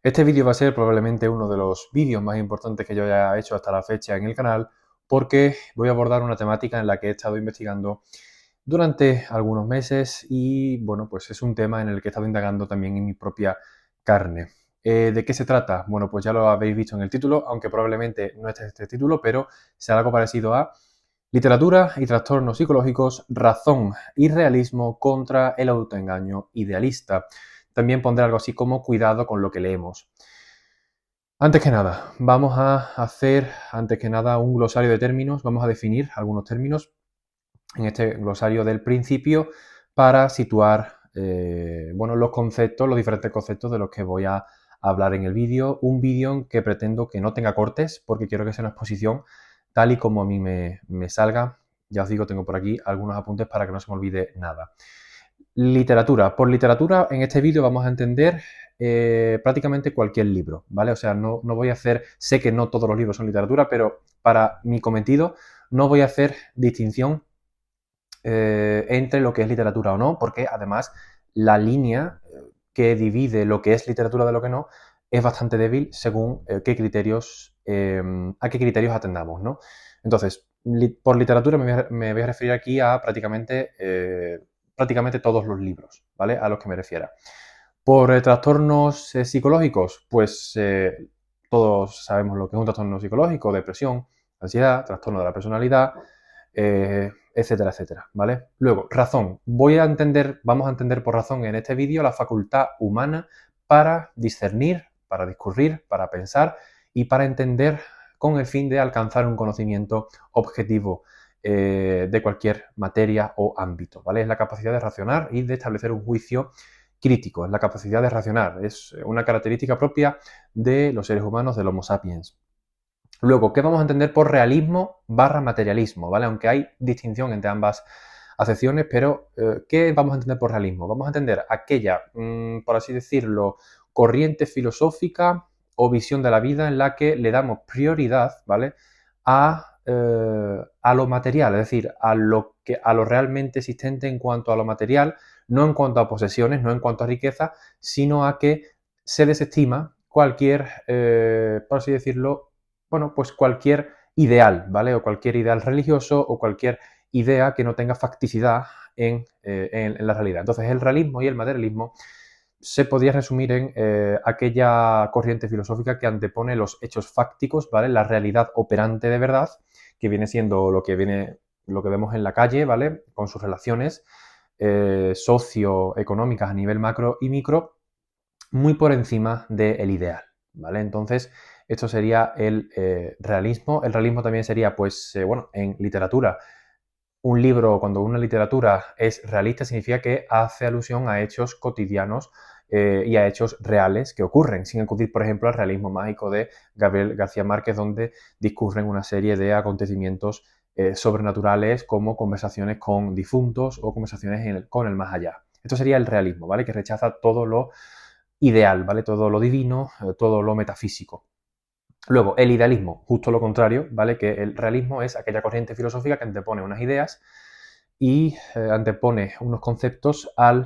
Este vídeo va a ser probablemente uno de los vídeos más importantes que yo haya hecho hasta la fecha en el canal, porque voy a abordar una temática en la que he estado investigando durante algunos meses y, bueno, pues es un tema en el que he estado indagando también en mi propia carne. ¿De qué se trata? Bueno, pues ya lo habéis visto en el título, aunque probablemente no esté este título, pero sea algo parecido a literatura y trastornos psicológicos, razón y realismo contra el autoengaño idealista. También pondré algo así como cuidado con lo que leemos. Antes que nada, vamos a hacer, un glosario de términos. Vamos a definir algunos términos en este glosario del principio para situar bueno, los conceptos, los diferentes conceptos de los que voy a hablar en el vídeo. Un vídeo que pretendo que no tenga cortes porque quiero que sea una exposición tal y como a mí me salga. Ya os digo, tengo por aquí algunos apuntes para que no se me olvide nada. Literatura. Por literatura, en este vídeo vamos a entender prácticamente cualquier libro, ¿vale? O sea, no voy a hacer, sé que no todos los libros son literatura, pero para mi cometido no voy a hacer distinción entre lo que es literatura o no, porque además la línea que divide lo que es literatura de lo que no es bastante débil según a qué criterios atendamos, ¿no? Entonces, por literatura me voy a referir aquí a prácticamente todos los libros, ¿vale? A los que me refiera. Por trastornos psicológicos, pues todos sabemos lo que es un trastorno psicológico: depresión, ansiedad, trastorno de la personalidad, etcétera, etcétera, ¿vale? Luego, razón. Vamos a entender por razón en este vídeo la facultad humana para discernir, para discurrir, para pensar y para entender con el fin de alcanzar un conocimiento objetivo de cualquier materia o ámbito, ¿vale? Es la capacidad de razonar y de establecer un juicio crítico, es la capacidad de razonar, es una característica propia de los seres humanos, del Homo sapiens. Luego, ¿qué vamos a entender por realismo barra materialismo? ¿Vale? Aunque hay distinción entre ambas acepciones, pero ¿qué vamos a entender por realismo? Vamos a entender aquella, por así decirlo, corriente filosófica o visión de la vida en la que le damos prioridad, ¿vale? A lo material, es decir, a lo realmente existente en cuanto a lo material, no en cuanto a posesiones, no en cuanto a riqueza, sino a que se desestima cualquier, por así decirlo, bueno, pues cualquier ideal, ¿vale? O cualquier ideal religioso o cualquier idea que no tenga facticidad en la realidad. Entonces, el realismo y el materialismo se podría resumir en aquella corriente filosófica que antepone los hechos fácticos, ¿vale? La realidad operante de verdad, que viene siendo lo que vemos en la calle, ¿vale? Con sus relaciones socioeconómicas a nivel macro y micro, muy por encima del ideal, ¿vale? Entonces, esto sería el realismo. El realismo también sería, pues, bueno, en literatura. Un libro, cuando una literatura es realista, significa que hace alusión a hechos cotidianos y a hechos reales que ocurren, sin acudir, por ejemplo, al realismo mágico de Gabriel García Márquez, donde discurren una serie de acontecimientos sobrenaturales, como conversaciones con difuntos o conversaciones con el más allá. Esto sería el realismo, ¿vale? Que rechaza todo lo ideal, ¿vale? Todo lo divino, todo lo metafísico. Luego, el idealismo, justo lo contrario, ¿vale? Que el realismo es aquella corriente filosófica que antepone unas ideas y antepone unos conceptos a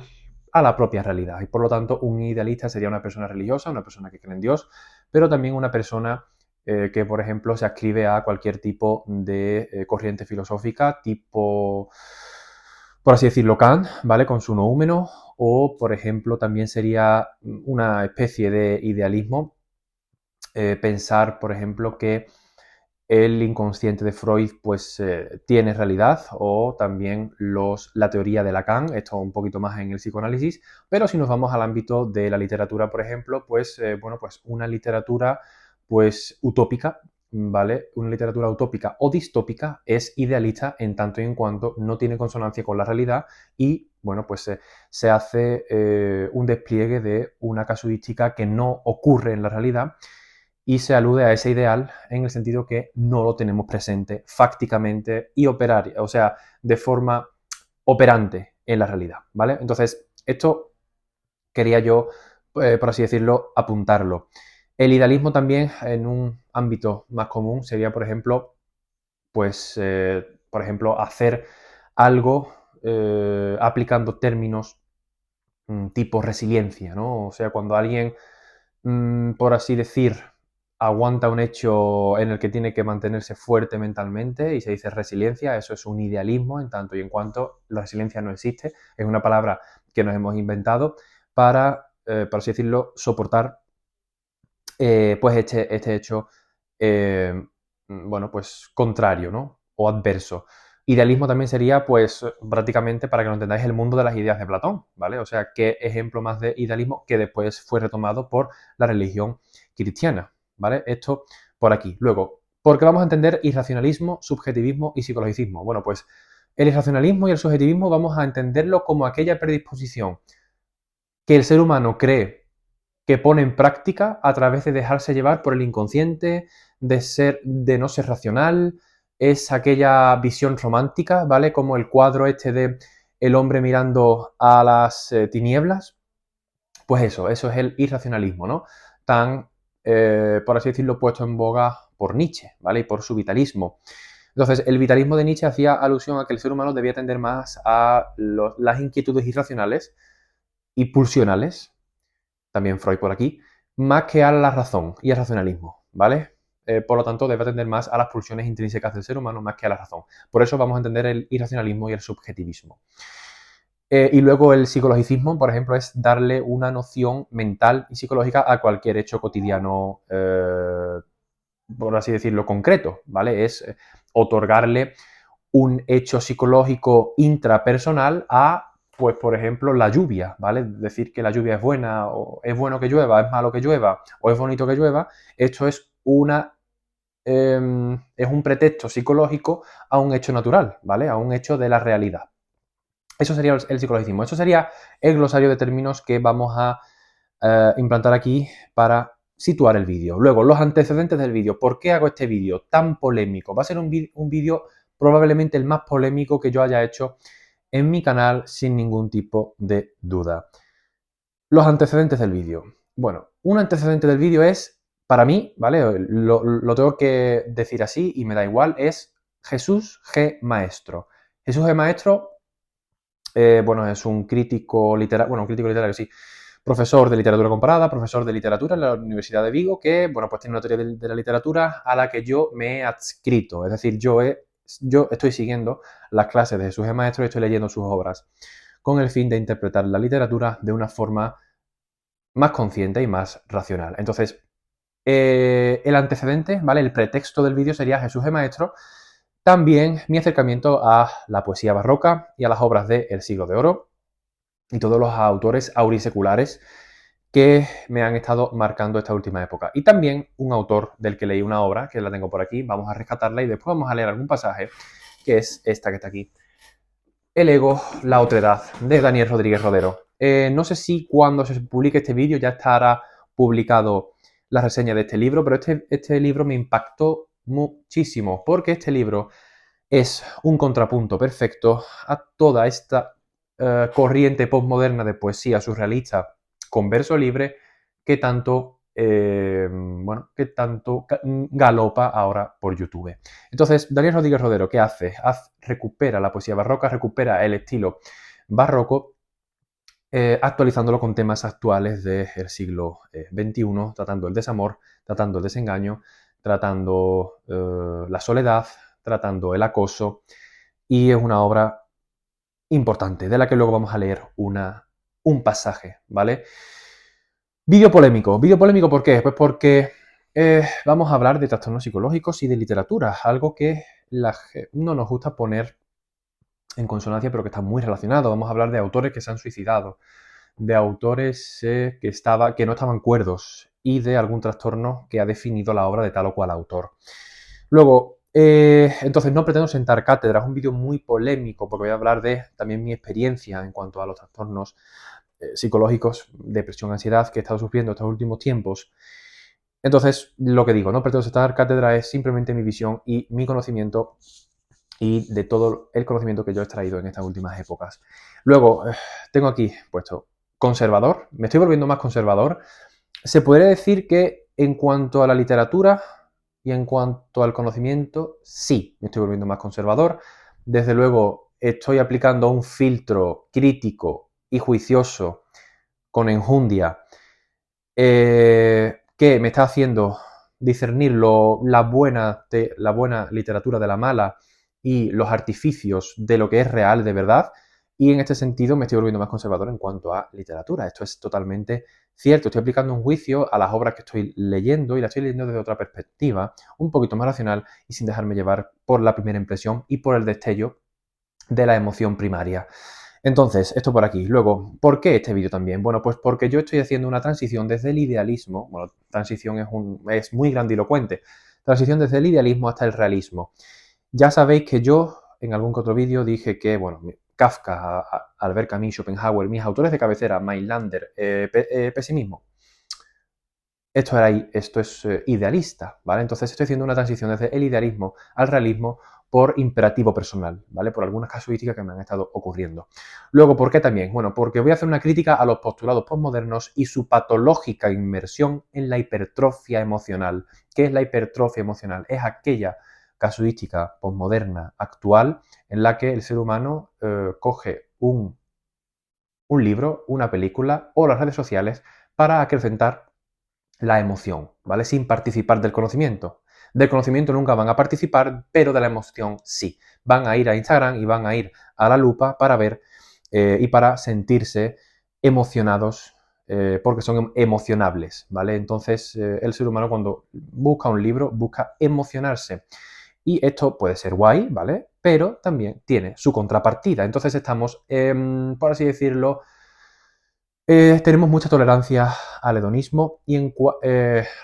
la propia realidad. Y por lo tanto, un idealista sería una persona religiosa, una persona que cree en Dios, pero también una persona que, por ejemplo, se adscribe a cualquier tipo de corriente filosófica, tipo, por así decirlo, Kant, ¿vale? Con su noúmeno, o, por ejemplo, también sería una especie de idealismo pensar, por ejemplo, que el inconsciente de Freud pues tiene realidad, o también la teoría de Lacan, esto un poquito más en el psicoanálisis, pero si nos vamos al ámbito de la literatura, por ejemplo, pues bueno, pues una literatura pues utópica, ¿vale? Una literatura utópica o distópica es idealista en tanto y en cuanto no tiene consonancia con la realidad y, bueno, pues se hace un despliegue de una casuística que no ocurre en la realidad y se alude a ese ideal en el sentido que no lo tenemos presente fácticamente y operar, o sea, de forma operante en la realidad, ¿vale? Entonces, esto quería yo, por así decirlo, apuntarlo. El idealismo también, en un ámbito más común, sería, por ejemplo, pues, por ejemplo, hacer algo aplicando términos tipo resiliencia, ¿no? O sea, cuando alguien por así decir, aguanta un hecho en el que tiene que mantenerse fuerte mentalmente y se dice resiliencia. Eso es un idealismo en tanto y en cuanto la resiliencia no existe. Es una palabra que nos hemos inventado para, por así decirlo, soportar pues este hecho, bueno, pues contrario, ¿no? O adverso. Idealismo también sería, pues, prácticamente, para que lo entendáis, el mundo de las ideas de Platón, ¿vale? O sea, qué ejemplo más de idealismo que después fue retomado por la religión cristiana, ¿vale? Esto por aquí. Luego, ¿por qué vamos a entender irracionalismo, subjetivismo y psicologicismo? Bueno, pues el irracionalismo y el subjetivismo vamos a entenderlo como aquella predisposición que el ser humano cree que pone en práctica a través de dejarse llevar por el inconsciente, de no ser racional, es aquella visión romántica, ¿vale? Como el cuadro este de el hombre mirando a las tinieblas. Pues eso es el irracionalismo, ¿no? Tan, por así decirlo, puesto en boga por Nietzsche, ¿vale? Y por su vitalismo. Entonces, el vitalismo de Nietzsche hacía alusión a que el ser humano debía tender más a las inquietudes irracionales y pulsionales, también Freud por aquí, más que a la razón y al racionalismo, ¿vale? Por lo tanto, debe atender más a las pulsiones intrínsecas del ser humano más que a la razón. Por eso vamos a entender el irracionalismo y el subjetivismo. Y luego el psicologicismo, por ejemplo, es darle una noción mental y psicológica a cualquier hecho cotidiano, por así decirlo, concreto, ¿vale? Es otorgarle un hecho psicológico intrapersonal a, pues, por ejemplo, la lluvia, ¿vale? Decir que la lluvia es buena, o es bueno que llueva, es malo que llueva, o es bonito que llueva, esto es es un pretexto psicológico a un hecho natural, ¿vale? A un hecho de la realidad. Eso sería el psicologicismo. Eso sería el glosario de términos que vamos a implantar aquí para situar el vídeo. Luego, los antecedentes del vídeo. ¿Por qué hago este vídeo tan polémico? Va a ser un vídeo probablemente el más polémico que yo haya hecho en mi canal sin ningún tipo de duda. Los antecedentes del vídeo. Bueno, un antecedente del vídeo es, para mí, ¿vale? Lo tengo que decir así y me da igual, es Jesús G. Maestro. Jesús G. Maestro, bueno, es un crítico literario, bueno, un crítico literario, sí, profesor de literatura comparada, profesor de literatura en la Universidad de Vigo, que, bueno, pues tiene una teoría de la literatura a la que yo me he adscrito. Es decir, yo estoy siguiendo las clases de Jesús G. Maestro y estoy leyendo sus obras con el fin de interpretar la literatura de una forma más consciente y más racional. Entonces, el antecedente, ¿vale? El pretexto del vídeo sería Jesús G. Maestro. También mi acercamiento a la poesía barroca y a las obras del Siglo de Oro y todos los autores auriseculares que me han estado marcando esta última época. Y también un autor del que leí una obra, que la tengo por aquí, vamos a rescatarla y después vamos a leer algún pasaje, que es esta que está aquí. El ego, la otredad, de Daniel Rodríguez Rodero. No sé si cuando se publique este vídeo ya estará publicado la reseña de este libro, pero este libro me impactó muchísimo, porque este libro es un contrapunto perfecto a toda esta corriente postmoderna de poesía surrealista con verso libre que tanto, bueno, que tanto galopa ahora por YouTube. Entonces, Daniel Rodríguez Rodero, ¿qué hace? Recupera la poesía barroca, recupera el estilo barroco, actualizándolo con temas actuales del siglo XXI, tratando el desamor, tratando el desengaño, tratando la soledad, tratando el acoso, y es una obra importante, de la que luego vamos a leer un pasaje, ¿vale? Vídeo polémico, ¿por qué? Pues porque vamos a hablar de trastornos psicológicos y de literatura, algo que no nos gusta poner en consonancia, pero que está muy relacionado. Vamos a hablar de autores que se han suicidado, de autores que no estaban cuerdos y de algún trastorno que ha definido la obra de tal o cual autor. Luego, entonces no pretendo sentar cátedra, es un vídeo muy polémico porque voy a hablar de también mi experiencia en cuanto a los trastornos psicológicos, depresión, ansiedad que he estado sufriendo estos últimos tiempos. Entonces, lo que digo, no pretendo sentar cátedra, es simplemente mi visión y mi conocimiento y de todo el conocimiento que yo he extraído en estas últimas épocas. Luego, tengo aquí puesto conservador, me estoy volviendo más conservador. Se podría decir que en cuanto a la literatura y en cuanto al conocimiento, sí, me estoy volviendo más conservador. Desde luego, estoy aplicando un filtro crítico y juicioso con enjundia que me está haciendo discernir la buena literatura de la mala y los artificios de lo que es real de verdad. Y en este sentido me estoy volviendo más conservador en cuanto a literatura. Esto es totalmente cierto. Estoy aplicando un juicio a las obras que estoy leyendo y las estoy leyendo desde otra perspectiva, un poquito más racional y sin dejarme llevar por la primera impresión y por el destello de la emoción primaria. Entonces, esto por aquí. Luego, ¿por qué este vídeo también? Bueno, pues porque yo estoy haciendo una transición desde el idealismo. Bueno, transición es muy grandilocuente. Transición desde el idealismo hasta el realismo. Ya sabéis que yo en algún otro vídeo dije que, bueno, Kafka, Albert Camus, Schopenhauer, mis autores de cabecera, Mailander, pesimismo. Esto es idealista, ¿vale? Entonces estoy haciendo una transición desde el idealismo al realismo por imperativo personal, ¿vale? Por algunas casuísticas que me han estado ocurriendo. Luego, ¿por qué también? Bueno, porque voy a hacer una crítica a los postulados postmodernos y su patológica inmersión en la hipertrofia emocional. ¿Qué es la hipertrofia emocional? Es aquella casuística postmoderna actual en la que el ser humano coge un libro, una película o las redes sociales para acrecentar la emoción, ¿vale? Sin participar del conocimiento. Del conocimiento nunca van a participar, pero de la emoción sí. Van a ir a Instagram y van a ir a la lupa para ver y para sentirse emocionados porque son emocionables, ¿vale? Entonces el ser humano cuando busca un libro busca emocionarse. Y esto puede ser guay, ¿vale? Pero también tiene su contrapartida. Entonces estamos, por así decirlo, tenemos mucha tolerancia al hedonismo y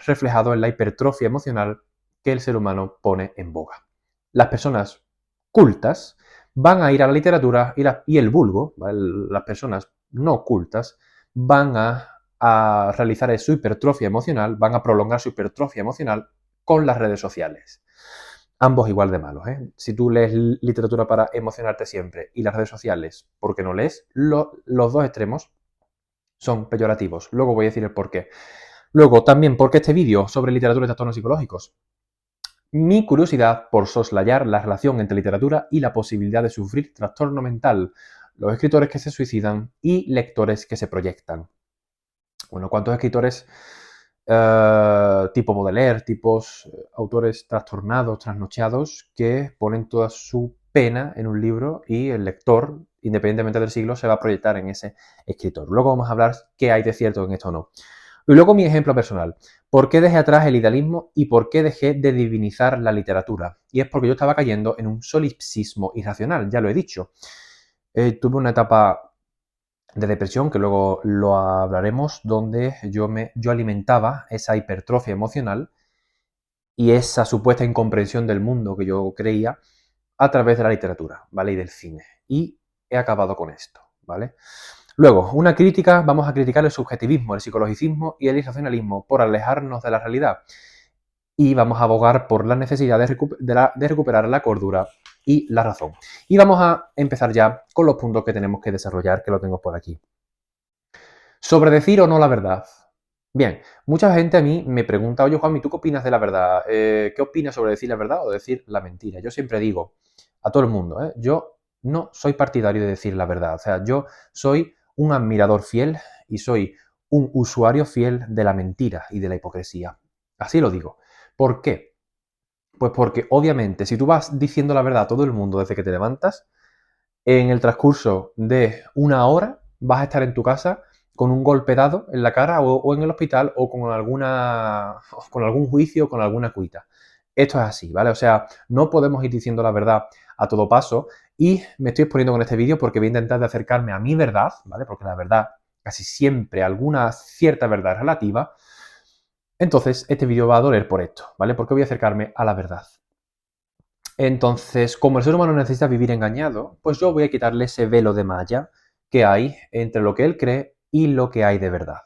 reflejado en la hipertrofia emocional que el ser humano pone en boga. Las personas cultas van a ir a la literatura y el vulgo, ¿vale? Las personas no cultas, van a realizar su hipertrofia emocional, van a prolongar su hipertrofia emocional con las redes sociales. Ambos igual de malos, ¿eh? Si tú lees literatura para emocionarte siempre y las redes sociales porque no lees, los dos extremos son peyorativos. Luego voy a decir el por qué. Luego, también, ¿por qué este vídeo sobre literatura y trastornos psicológicos? Mi curiosidad por soslayar la relación entre literatura y la posibilidad de sufrir trastorno mental, los escritores que se suicidan y lectores que se proyectan. Bueno, ¿cuántos escritores tipo Baudelaire, tipos autores trastornados, trasnochados, que ponen toda su pena en un libro y el lector, independientemente del siglo, se va a proyectar en ese escritor? Luego vamos a hablar qué hay de cierto en esto o no. Y luego mi ejemplo personal. ¿Por qué dejé atrás el idealismo y por qué dejé de divinizar la literatura? Y es porque yo estaba cayendo en un solipsismo irracional, ya lo he dicho. Tuve una etapa de depresión, que luego lo hablaremos, donde yo alimentaba esa hipertrofia emocional y esa supuesta incomprensión del mundo que yo creía a través de la literatura, ¿vale? Y del cine. Y he acabado con esto, ¿vale? Luego, una crítica, vamos a criticar el subjetivismo, el psicologicismo y el irracionalismo por alejarnos de la realidad. Y vamos a abogar por la necesidad de recuperar la cordura y la razón. Y vamos a empezar ya con los puntos que tenemos que desarrollar, que lo tengo por aquí. Sobre decir o no la verdad. Bien, mucha gente a mí me pregunta, oye Juanmi, ¿tú qué opinas de la verdad? ¿Qué opinas sobre decir la verdad o decir la mentira? Yo siempre digo a todo el mundo, yo no soy partidario de decir la verdad. O sea, yo soy un admirador fiel y soy un usuario fiel de la mentira y de la hipocresía. Así lo digo. ¿Por qué? Pues porque obviamente si tú vas diciendo la verdad a todo el mundo desde que te levantas, en el transcurso de una hora vas a estar en tu casa con un golpe dado en la cara o en el hospital o con algún juicio o con alguna cuita. Esto es así, ¿vale? O sea, no podemos ir diciendo la verdad a todo paso y me estoy exponiendo con este vídeo porque voy a intentar de acercarme a mi verdad, ¿vale? Porque la verdad, casi siempre alguna cierta verdad es relativa. Entonces, este vídeo va a doler por esto, ¿vale? Porque voy a acercarme a la verdad. Entonces, como el ser humano necesita vivir engañado, pues yo voy a quitarle ese velo de malla que hay entre lo que él cree y lo que hay de verdad.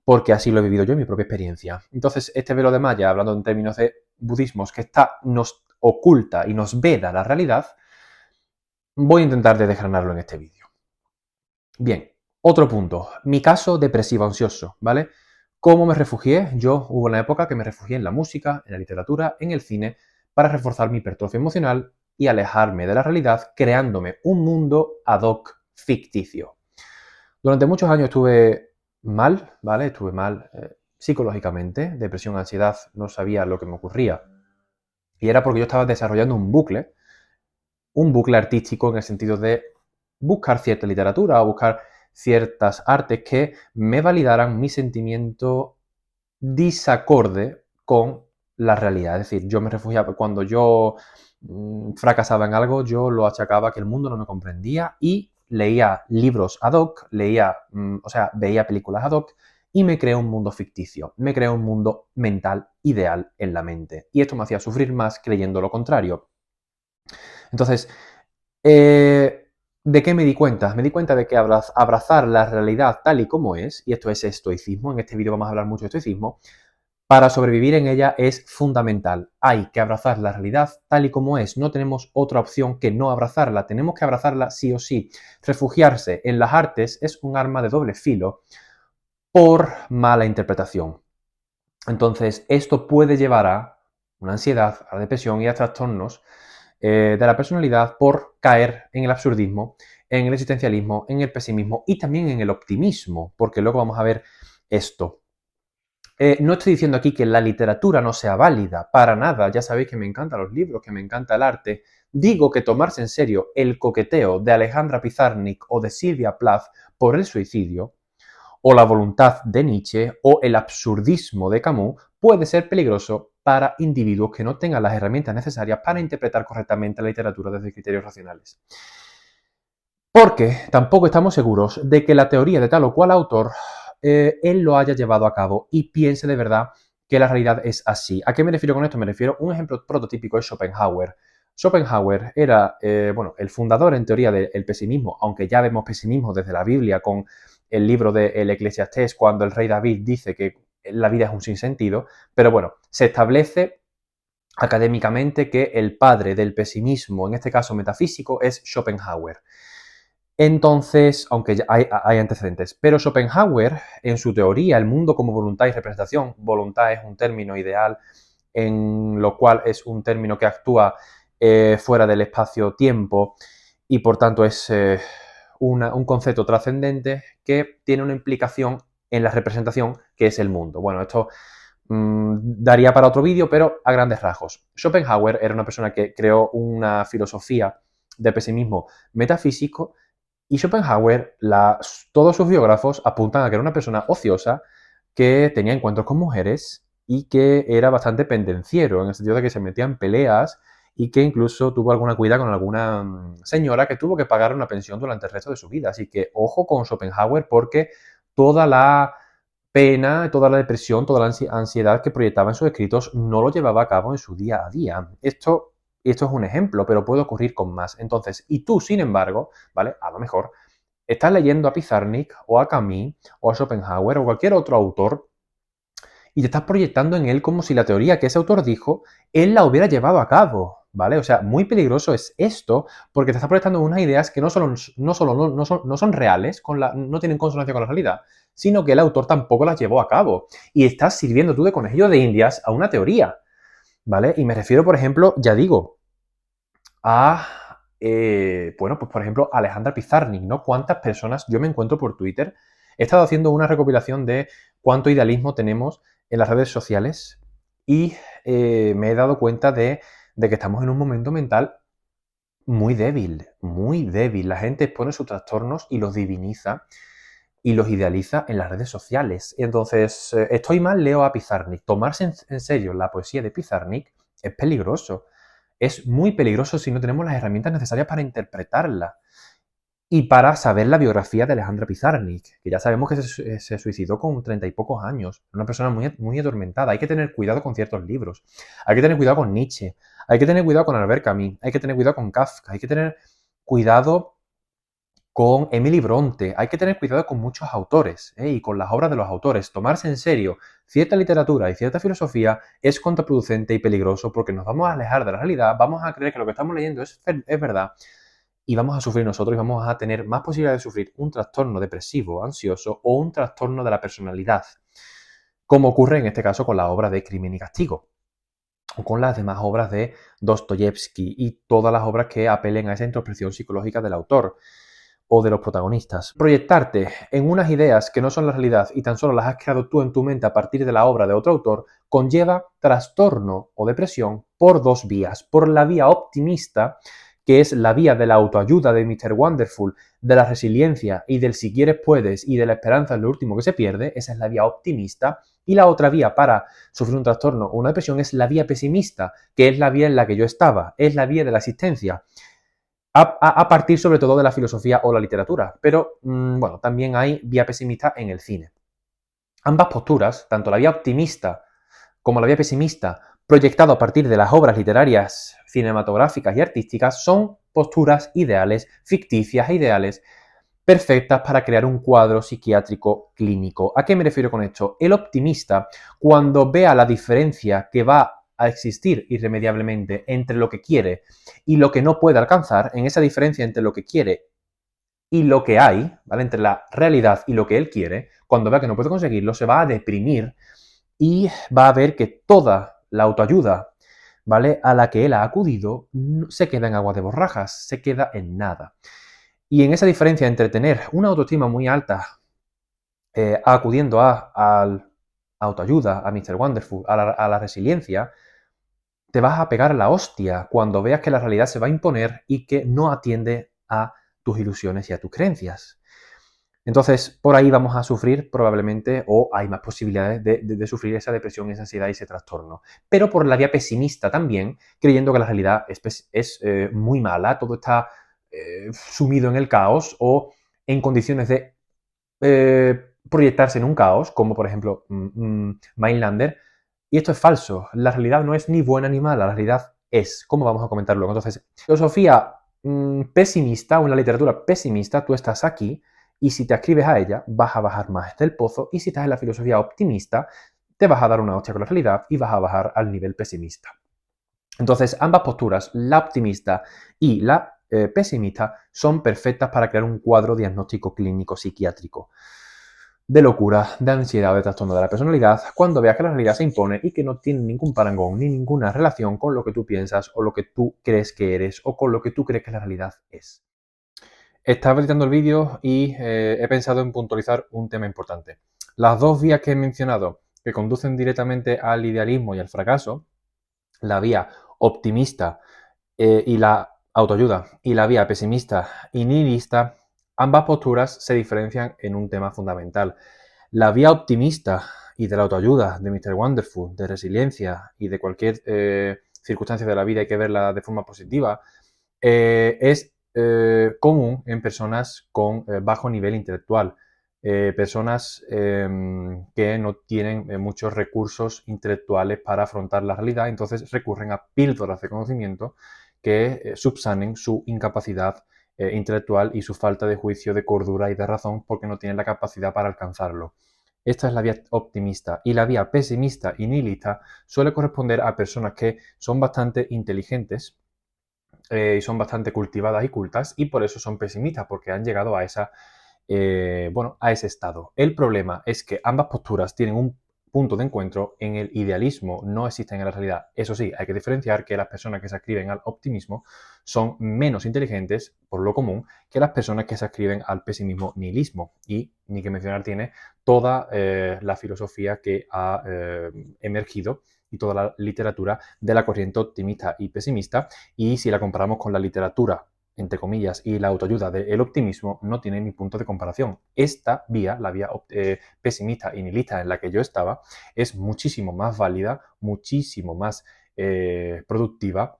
Porque así lo he vivido yo en mi propia experiencia. Entonces, este velo de malla, hablando en términos de budismos, que nos oculta y nos veda la realidad, voy a intentar de desgranarlo en este vídeo. Bien, otro punto. Mi caso depresivo ansioso, ¿vale? ¿Cómo me refugié? Yo hubo una época que me refugié en la música, en la literatura, en el cine, para reforzar mi hipertrofia emocional y alejarme de la realidad, creándome un mundo ad hoc ficticio. Durante muchos años estuve mal, ¿vale? Estuve mal. psicológicamente, depresión, ansiedad, no sabía lo que me ocurría. Y era porque yo estaba desarrollando un bucle artístico en el sentido de buscar cierta literatura o buscar ciertas artes que me validaran mi sentimiento disacorde con la realidad. Es decir, yo me refugiaba, cuando yo fracasaba en algo, yo lo achacaba que el mundo no me comprendía y leía libros ad hoc, veía películas ad hoc y me creé un mundo ficticio, me creé un mundo mental ideal en la mente. Y esto me hacía sufrir más creyendo lo contrario. Entonces, ¿de qué me di cuenta? Me di cuenta de que abrazar la realidad tal y como es, y esto es estoicismo, en este vídeo vamos a hablar mucho de estoicismo, para sobrevivir en ella es fundamental. Hay que abrazar la realidad tal y como es. No tenemos otra opción que no abrazarla. Tenemos que abrazarla sí o sí. Refugiarse en las artes es un arma de doble filo por mala interpretación. Entonces, esto puede llevar a una ansiedad, a depresión y a trastornos de la personalidad por caer en el absurdismo, en el existencialismo, en el pesimismo y también en el optimismo, porque luego vamos a ver esto. No estoy diciendo aquí que la literatura no sea válida, para nada, ya sabéis que me encantan los libros, que me encanta el arte. Digo que tomarse en serio el coqueteo de Alejandra Pizarnik o de Silvia Plath por el suicidio, o la voluntad de Nietzsche, o el absurdismo de Camus, puede ser peligroso para individuos que no tengan las herramientas necesarias para interpretar correctamente la literatura desde criterios racionales. Porque tampoco estamos seguros de que la teoría de tal o cual autor él lo haya llevado a cabo y piense de verdad que la realidad es así. ¿A qué me refiero con esto? Me refiero, un ejemplo prototípico es Schopenhauer. Schopenhauer era, el fundador en teoría del pesimismo, aunque ya vemos pesimismo desde la Biblia con el libro del Eclesiastés, cuando el rey David dice que la vida es un sinsentido, pero bueno, se establece académicamente que el padre del pesimismo, en este caso metafísico, es Schopenhauer. Entonces, aunque ya hay antecedentes, pero Schopenhauer, en su teoría, el mundo como voluntad y representación, voluntad es un término ideal, en lo cual es un término que actúa fuera del espacio-tiempo y por tanto es un concepto trascendente que tiene una implicación en la representación que es el mundo. Bueno, esto daría para otro vídeo, pero a grandes rasgos. Schopenhauer era una persona que creó una filosofía de pesimismo metafísico y Schopenhauer, todos sus biógrafos apuntan a que era una persona ociosa, que tenía encuentros con mujeres y que era bastante pendenciero, en el sentido de que se metía en peleas y que incluso tuvo alguna cuida con alguna señora que tuvo que pagar una pensión durante el resto de su vida. Así que ojo con Schopenhauer porque toda la pena, toda la depresión, toda la ansiedad que proyectaba en sus escritos no lo llevaba a cabo en su día a día. Esto es un ejemplo, pero puede ocurrir con más. Entonces, y tú, sin embargo, ¿vale? A lo mejor estás leyendo a Pizarnik o a Camus o a Schopenhauer o cualquier otro autor y te estás proyectando en él como si la teoría que ese autor dijo, él la hubiera llevado a cabo, ¿vale? O sea, muy peligroso es esto porque te estás proyectando unas ideas que no son reales, no tienen consonancia con la realidad, sino que el autor tampoco las llevó a cabo. Y estás sirviendo tú de conejillo de indias a una teoría, ¿vale? Y me refiero, por ejemplo, ya digo, pues por ejemplo, Alejandra Pizarnik, ¿no? ¿Cuántas personas yo me encuentro por Twitter? He estado haciendo una recopilación de cuánto idealismo tenemos en las redes sociales y me he dado cuenta de que estamos en un momento mental muy débil, muy débil. La gente expone sus trastornos y los diviniza y los idealiza en las redes sociales. Entonces, estoy mal, leo a Pizarnik. Tomarse en serio la poesía de Pizarnik es peligroso. Es muy peligroso si no tenemos las herramientas necesarias para interpretarla y para saber la biografía de Alejandra Pizarnik, que ya sabemos que se suicidó con 30 y pocos años, una persona muy, muy atormentada. Hay que tener cuidado con ciertos libros, hay que tener cuidado con Nietzsche, hay que tener cuidado con Albert Camus, hay que tener cuidado con Kafka, hay que tener cuidado con Emily Bronte, hay que tener cuidado con muchos autores y con las obras de los autores. Tomarse en serio cierta literatura y cierta filosofía es contraproducente y peligroso porque nos vamos a alejar de la realidad, vamos a creer que lo que estamos leyendo es verdad y vamos a sufrir nosotros y vamos a tener más posibilidades de sufrir un trastorno depresivo, ansioso o un trastorno de la personalidad, como ocurre en este caso con la obra de Crimen y Castigo o con las demás obras de Dostoyevsky y todas las obras que apelen a esa introspección psicológica del autor. o de los protagonistas. Proyectarte en unas ideas que no son la realidad y tan solo las has creado tú en tu mente a partir de la obra de otro autor, conlleva trastorno o depresión por dos vías. Por la vía optimista, que es la vía de la autoayuda de Mr. Wonderful, de la resiliencia y del si quieres puedes y de la esperanza es lo último que se pierde, esa es la vía optimista. Y la otra vía para sufrir un trastorno o una depresión es la vía pesimista, que es la vía en la que yo estaba, es la vía de la existencia. A partir sobre todo de la filosofía o la literatura, pero bueno, también hay vía pesimista en el cine. Ambas posturas, tanto la vía optimista como la vía pesimista, proyectado a partir de las obras literarias, cinematográficas y artísticas, son posturas ideales, ficticias e ideales, perfectas para crear un cuadro psiquiátrico clínico. ¿A qué me refiero con esto? El optimista, cuando vea la diferencia que va a existir irremediablemente entre lo que quiere y lo que no puede alcanzar, en esa diferencia entre lo que quiere y lo que hay, ¿vale? Entre la realidad y lo que él quiere, cuando vea que no puede conseguirlo, se va a deprimir y va a ver que toda la autoayuda, ¿vale? A la que él ha acudido se queda en agua de borrajas, se queda en nada. Y en esa diferencia entre tener una autoestima muy alta, acudiendo a autoayuda, a Mr. Wonderful, a la resiliencia, te vas a pegar la hostia cuando veas que la realidad se va a imponer y que no atiende a tus ilusiones y a tus creencias. Entonces, por ahí vamos a sufrir probablemente, o hay más posibilidades de sufrir esa depresión, esa ansiedad y ese trastorno. Pero por la vía pesimista también, creyendo que la realidad es muy mala, todo está sumido en el caos o en condiciones de proyectarse en un caos, como por ejemplo Mindlander. Y esto es falso. La realidad no es ni buena ni mala, la realidad es. ¿Cómo vamos a comentar luego? Entonces, filosofía pesimista, una literatura pesimista, tú estás aquí y si te escribes a ella vas a bajar más del pozo y si estás en la filosofía optimista te vas a dar una hostia con la realidad y vas a bajar al nivel pesimista. Entonces, ambas posturas, la optimista y la pesimista, son perfectas para crear un cuadro diagnóstico clínico psiquiátrico de locura, de ansiedad o de trastorno de la personalidad cuando veas que la realidad se impone y que no tiene ningún parangón ni ninguna relación con lo que tú piensas o lo que tú crees que eres o con lo que tú crees que la realidad es. Estaba editando el vídeo y he pensado en puntualizar un tema importante. Las dos vías que he mencionado que conducen directamente al idealismo y al fracaso, la vía optimista y la autoayuda y la vía pesimista y nihilista, ambas posturas se diferencian en un tema fundamental. La vía optimista y de la autoayuda, de Mr. Wonderful, de resiliencia y de cualquier circunstancia de la vida hay que verla de forma positiva, es común en personas con bajo nivel intelectual, personas que no tienen muchos recursos intelectuales para afrontar la realidad, entonces recurren a píldoras de conocimiento que subsanen su incapacidad intelectual y su falta de juicio, de cordura y de razón porque no tienen la capacidad para alcanzarlo. Esta es la vía optimista y la vía pesimista y nihilista suele corresponder a personas que son bastante inteligentes y son bastante cultivadas y cultas y por eso son pesimistas porque han llegado a a ese estado. El problema es que ambas posturas tienen un punto de encuentro en el idealismo, no existen en la realidad. Eso sí, hay que diferenciar que las personas que se ascriben al optimismo son menos inteligentes, por lo común, que las personas que se ascriben al pesimismo nihilismo. Y ni que mencionar tiene toda la filosofía que ha emergido y toda la literatura de la corriente optimista y pesimista. Y si la comparamos con la literatura entre comillas, y la autoayuda del optimismo no tiene ni punto de comparación. Esta vía, la vía pesimista y nihilista en la que yo estaba, es muchísimo más válida, muchísimo más productiva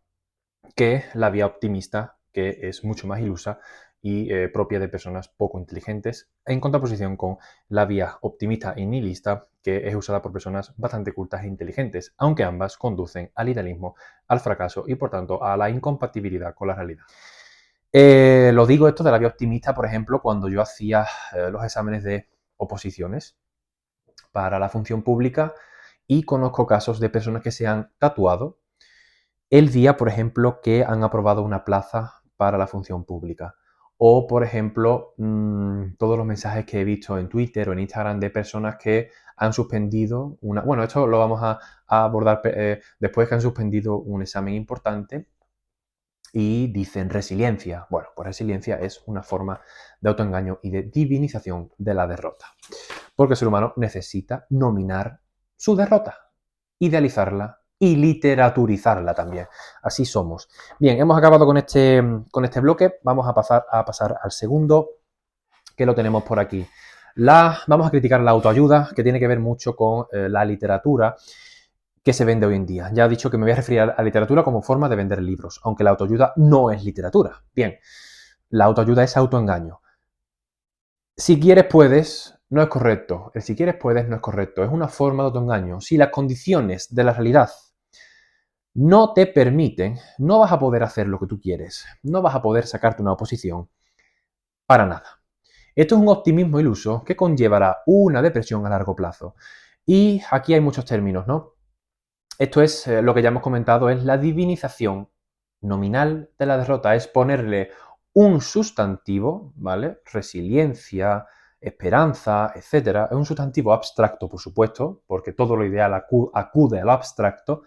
que la vía optimista, que es mucho más ilusa y propia de personas poco inteligentes, en contraposición con la vía optimista y nihilista, que es usada por personas bastante cultas e inteligentes, aunque ambas conducen al idealismo, al fracaso y por tanto a la incompatibilidad con la realidad. Lo digo esto de la vía optimista, por ejemplo, cuando yo hacía los exámenes de oposiciones para la función pública y conozco casos de personas que se han tatuado el día, por ejemplo, que han aprobado una plaza para la función pública. O, por ejemplo, todos los mensajes que he visto en Twitter o en Instagram de personas que han suspendido una... Bueno, esto lo vamos a abordar después que han suspendido un examen importante y dicen resiliencia. Bueno, pues resiliencia es una forma de autoengaño y de divinización de la derrota. Porque el ser humano necesita nominar su derrota, idealizarla y literaturizarla también. Así somos. Bien, hemos acabado con este bloque. Vamos a pasar al segundo, que lo tenemos por aquí. Vamos a criticar la autoayuda, que tiene que ver mucho con la literatura que se vende hoy en día. Ya he dicho que me voy a referir a la literatura como forma de vender libros, aunque la autoayuda no es literatura. Bien, la autoayuda es autoengaño. Si quieres puedes, no es correcto. El si quieres puedes no es correcto. Es una forma de autoengaño. Si las condiciones de la realidad no te permiten, no vas a poder hacer lo que tú quieres. No vas a poder sacarte una oposición para nada. Esto es un optimismo iluso que conllevará una depresión a largo plazo. Y aquí hay muchos términos, ¿no? Esto es lo que ya hemos comentado, es la divinización nominal de la derrota, es ponerle un sustantivo, ¿vale? Resiliencia, esperanza, etcétera. Es un sustantivo abstracto, por supuesto, porque todo lo ideal acude al abstracto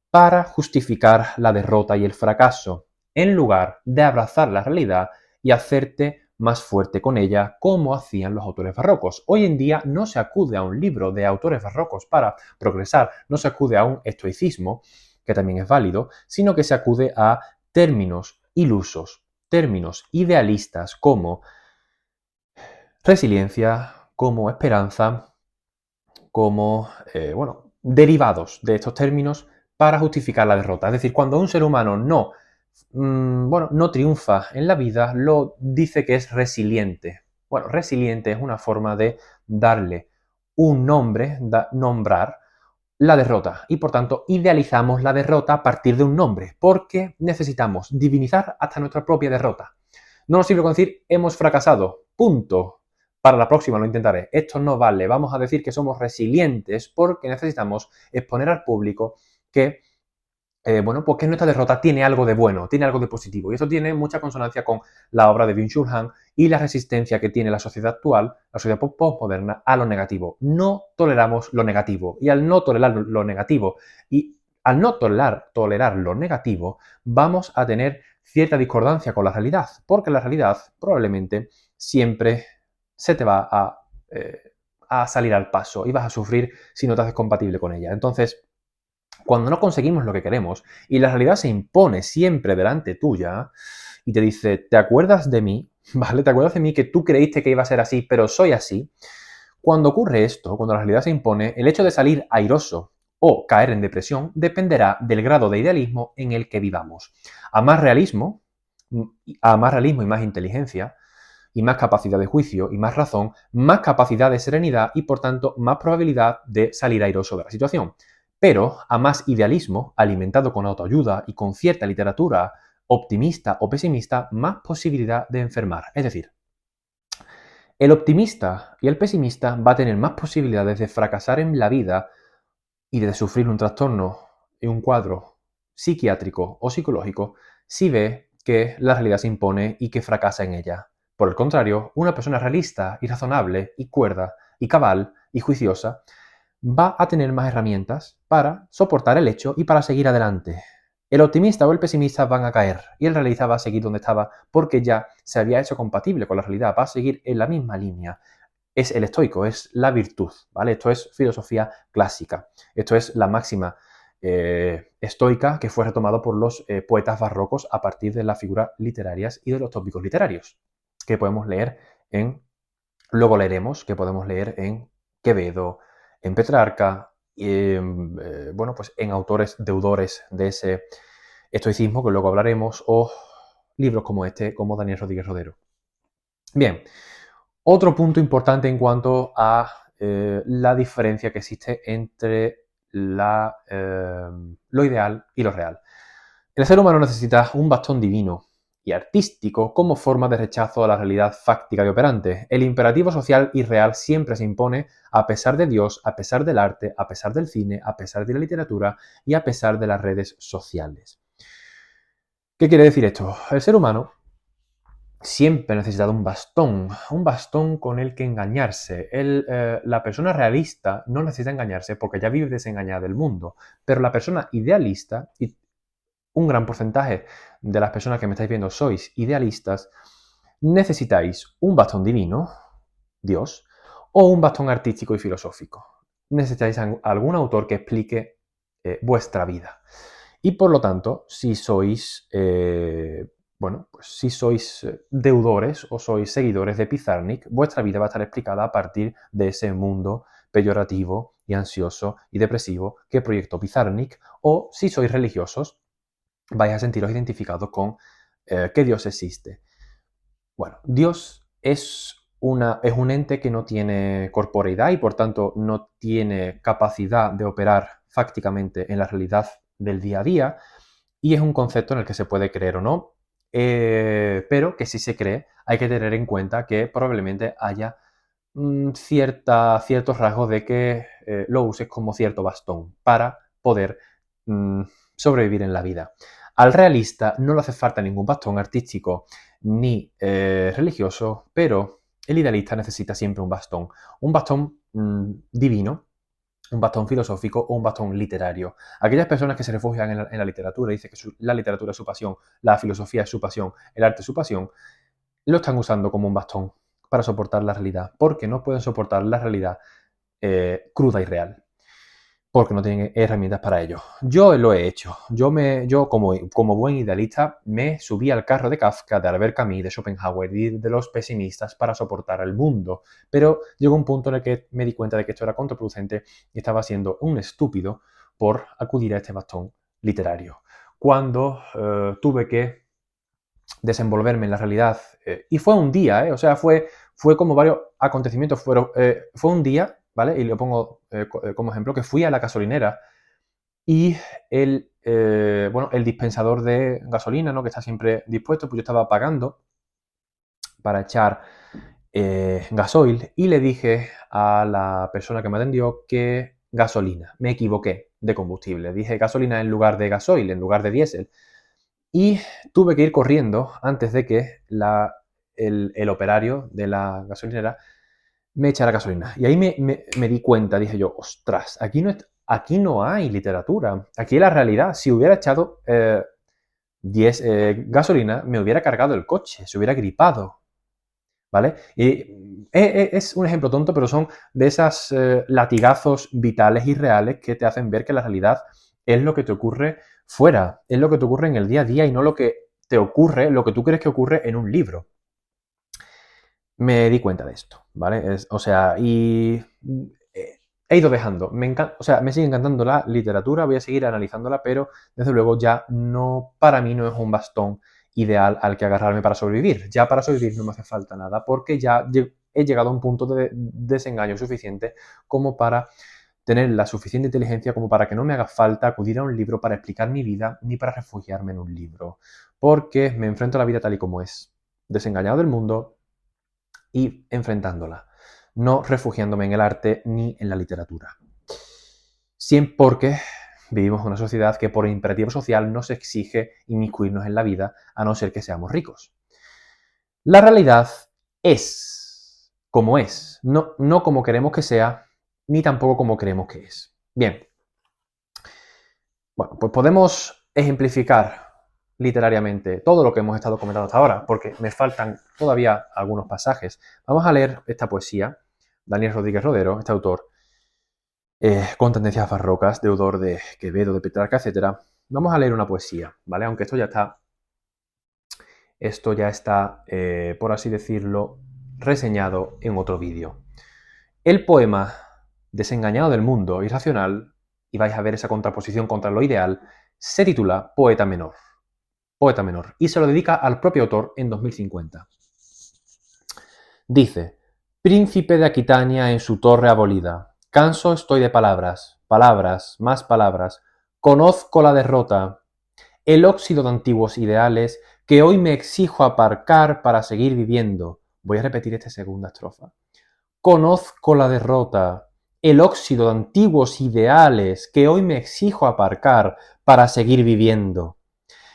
para justificar la derrota y el fracaso, en lugar de abrazar la realidad y hacerte más fuerte con ella, como hacían los autores barrocos. Hoy en día no se acude a un libro de autores barrocos para progresar, no se acude a un estoicismo, que también es válido, sino que se acude a términos ilusos, términos idealistas como resiliencia, como esperanza, como, derivados de estos términos para justificar la derrota. Es decir, cuando un ser humano no triunfa en la vida, lo dice que es resiliente. Bueno, resiliente es una forma de darle un nombre, nombrar la derrota. Y por tanto, idealizamos la derrota a partir de un nombre, porque necesitamos divinizar hasta nuestra propia derrota. No nos sirve con decir hemos fracasado. Punto. Para la próxima lo intentaré. Esto no vale. Vamos a decir que somos resilientes porque necesitamos exponer al público que pues que nuestra derrota tiene algo de bueno, tiene algo de positivo. Y eso tiene mucha consonancia con la obra de Byung-Chul Han y la resistencia que tiene la sociedad actual, la sociedad postmoderna, a lo negativo. No toleramos lo negativo. Y al no tolerar lo negativo y al no tolerar lo negativo, vamos a tener cierta discordancia con la realidad, porque la realidad probablemente siempre se te va a salir al paso y vas a sufrir si no te haces compatible con ella. Entonces, cuando no conseguimos lo que queremos y la realidad se impone siempre delante tuya y te dice, ¿te acuerdas de mí? ¿Vale? ¿Te acuerdas de mí que tú creíste que iba a ser así, pero soy así? Cuando ocurre esto, cuando la realidad se impone, el hecho de salir airoso o caer en depresión dependerá del grado de idealismo en el que vivamos. A más realismo, a más realismo y más inteligencia, y más capacidad de juicio y más razón, más capacidad de serenidad y por tanto más probabilidad de salir airoso de la situación. Pero a más idealismo, alimentado con autoayuda y con cierta literatura optimista o pesimista, más posibilidad de enfermar. Es decir, el optimista y el pesimista va a tener más posibilidades de fracasar en la vida y de sufrir un trastorno y un cuadro psiquiátrico o psicológico si ve que la realidad se impone y que fracasa en ella. Por el contrario, una persona realista y razonable y cuerda y cabal y juiciosa va a tener más herramientas para soportar el hecho y para seguir adelante. El optimista o el pesimista van a caer y el realista va a seguir donde estaba porque ya se había hecho compatible con la realidad, va a seguir en la misma línea. Es el estoico, es la virtud, ¿vale? Esto es filosofía clásica. Esto es la máxima estoica que fue retomado por los poetas barrocos a partir de las figuras literarias y de los tópicos literarios que podemos leer luego leeremos, que podemos leer en Quevedo, en Petrarca, pues en autores deudores de ese estoicismo que luego hablaremos, o libros como este, como Daniel Rodríguez Rodero. Bien, otro punto importante en cuanto a la diferencia que existe entre lo ideal y lo real. El ser humano necesita un bastón divino y artístico como forma de rechazo a la realidad fáctica y operante. El imperativo social y real siempre se impone a pesar de Dios, a pesar del arte, a pesar del cine, a pesar de la literatura y a pesar de las redes sociales. ¿Qué quiere decir esto? El ser humano siempre ha necesitado un bastón con el que engañarse. La persona realista no necesita engañarse porque ya vive desengañada del mundo, pero la persona idealista un gran porcentaje de las personas que me estáis viendo sois idealistas, necesitáis un bastón divino, Dios, o un bastón artístico y filosófico. Necesitáis algún autor que explique vuestra vida. Y por lo tanto, si sois, pues si sois deudores o sois seguidores de Pizarnik, vuestra vida va a estar explicada a partir de ese mundo peyorativo y ansioso y depresivo que proyectó Pizarnik, o si sois religiosos, vais a sentiros identificados con que Dios existe. Bueno, Dios es un ente que no tiene corporeidad y por tanto no tiene capacidad de operar fácticamente en la realidad del día a día, y es un concepto en el que se puede creer o no, pero que si se cree hay que tener en cuenta que probablemente haya ciertos rasgos de que lo uses como cierto bastón para poder mm, sobrevivir en la vida. Al realista no le hace falta ningún bastón artístico ni religioso, pero el idealista necesita siempre un bastón divino, un bastón filosófico o un bastón literario. Aquellas personas que se refugian en la literatura, dicen que la literatura es su pasión, la filosofía es su pasión, el arte es su pasión, lo están usando como un bastón para soportar la realidad, porque no pueden soportar la realidad cruda y real, porque no tienen herramientas para ello. Yo lo he hecho. Yo como buen idealista me subí al carro de Kafka, de Albert Camus, de Schopenhauer y de los pesimistas para soportar al mundo. Pero llegó un punto en el que me di cuenta de que esto era contraproducente y estaba siendo un estúpido por acudir a este bastón literario. Cuando tuve que desenvolverme en la realidad, y fue un día, o sea, fue como varios acontecimientos, fue un día, ¿vale? Y lo pongo como ejemplo, que fui a la gasolinera y el dispensador de gasolina, ¿no? Que está siempre dispuesto, pues yo estaba pagando para echar gasoil y le dije a la persona que me atendió que gasolina. Me equivoqué de combustible. Dije gasolina en lugar de gasoil, en lugar de diésel. Y tuve que ir corriendo antes de que el operario de la gasolinera me echara gasolina. Y ahí me di cuenta, dije yo, ostras, aquí no hay literatura. Aquí es la realidad. Si hubiera echado gasolina, me hubiera cargado el coche, se hubiera gripado. ¿Vale? Y es un ejemplo tonto, pero son de esos latigazos vitales y reales que te hacen ver que la realidad es lo que te ocurre fuera, es lo que te ocurre en el día a día y no lo que te ocurre, lo que tú crees que ocurre en un libro. Me di cuenta de esto, ¿vale? He ido dejando. O sea, me sigue encantando la literatura, voy a seguir analizándola, pero desde luego ya no, para mí no es un bastón ideal al que agarrarme para sobrevivir. Ya para sobrevivir no me hace falta nada, porque ya he llegado a un punto de desengaño suficiente como para tener la suficiente inteligencia como para que no me haga falta acudir a un libro para explicar mi vida ni para refugiarme en un libro. Porque me enfrento a la vida tal y como es. Desengañado del mundo, y enfrentándola, no refugiándome en el arte ni en la literatura. Siempre porque vivimos en una sociedad que por imperativo social nos exige inmiscuirnos en la vida a no ser que seamos ricos. La realidad es como es, no como queremos que sea, ni tampoco como creemos que es. Bien, bueno, pues podemos ejemplificar literariamente todo lo que hemos estado comentando hasta ahora, porque me faltan todavía algunos pasajes. Vamos a leer esta poesía, Daniel Rodríguez Rodero, este autor, con tendencias barrocas, deudor de Quevedo, de Petrarca, etc. Vamos a leer una poesía, ¿vale? Aunque esto ya está, por así decirlo, reseñado en otro vídeo. El poema Desengañado del mundo irracional, y vais a ver esa contraposición contra lo ideal, se titula Poeta Menor. Poeta Menor, y se lo dedica al propio autor en 2050. Dice: Príncipe de Aquitania en su torre abolida, canso estoy de palabras, palabras, más palabras, conozco la derrota, el óxido de antiguos ideales que hoy me exijo aparcar para seguir viviendo. Voy a repetir esta segunda estrofa. Conozco la derrota, el óxido de antiguos ideales que hoy me exijo aparcar para seguir viviendo.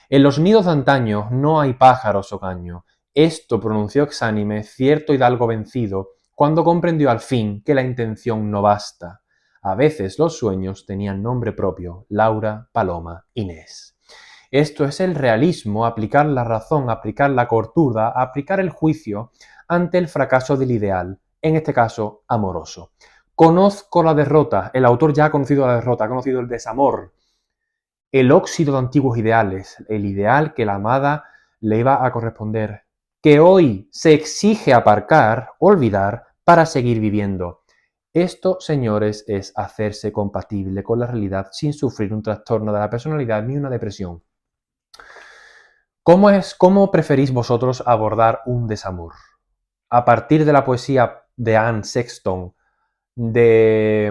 En los nidos de antaño no hay pájaros o caño. Esto pronunció exánime cierto hidalgo vencido, cuando comprendió al fin que la intención no basta. A veces los sueños tenían nombre propio: Laura, Paloma, Inés. Esto es el realismo, aplicar la razón, aplicar la cordura, aplicar el juicio ante el fracaso del ideal, en este caso amoroso. Conozco la derrota, el autor ya ha conocido la derrota, ha conocido el desamor, el óxido de antiguos ideales, el ideal que la amada le iba a corresponder, que hoy se exige aparcar, olvidar, para seguir viviendo. Esto, señores, es hacerse compatible con la realidad sin sufrir un trastorno de la personalidad ni una depresión. ¿Cómo preferís vosotros abordar un desamor? A partir de la poesía de Anne Sexton, de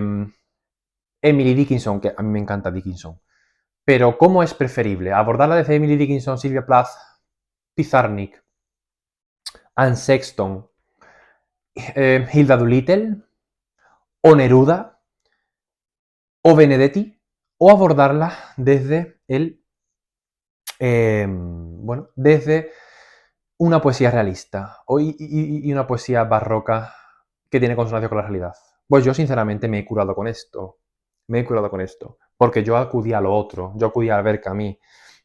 Emily Dickinson, que a mí me encanta Dickinson, pero ¿cómo es preferible? ¿Abordarla desde Emily Dickinson, Sylvia Plath, Pizarnik, Anne Sexton, Hilda Doolittle, o Neruda, o Benedetti, o abordarla desde desde una poesía realista y una poesía barroca que tiene consonancia con la realidad? Pues yo sinceramente me he curado con esto. Me he curado con esto. Porque yo acudí a lo otro. Yo acudí a ver Camus.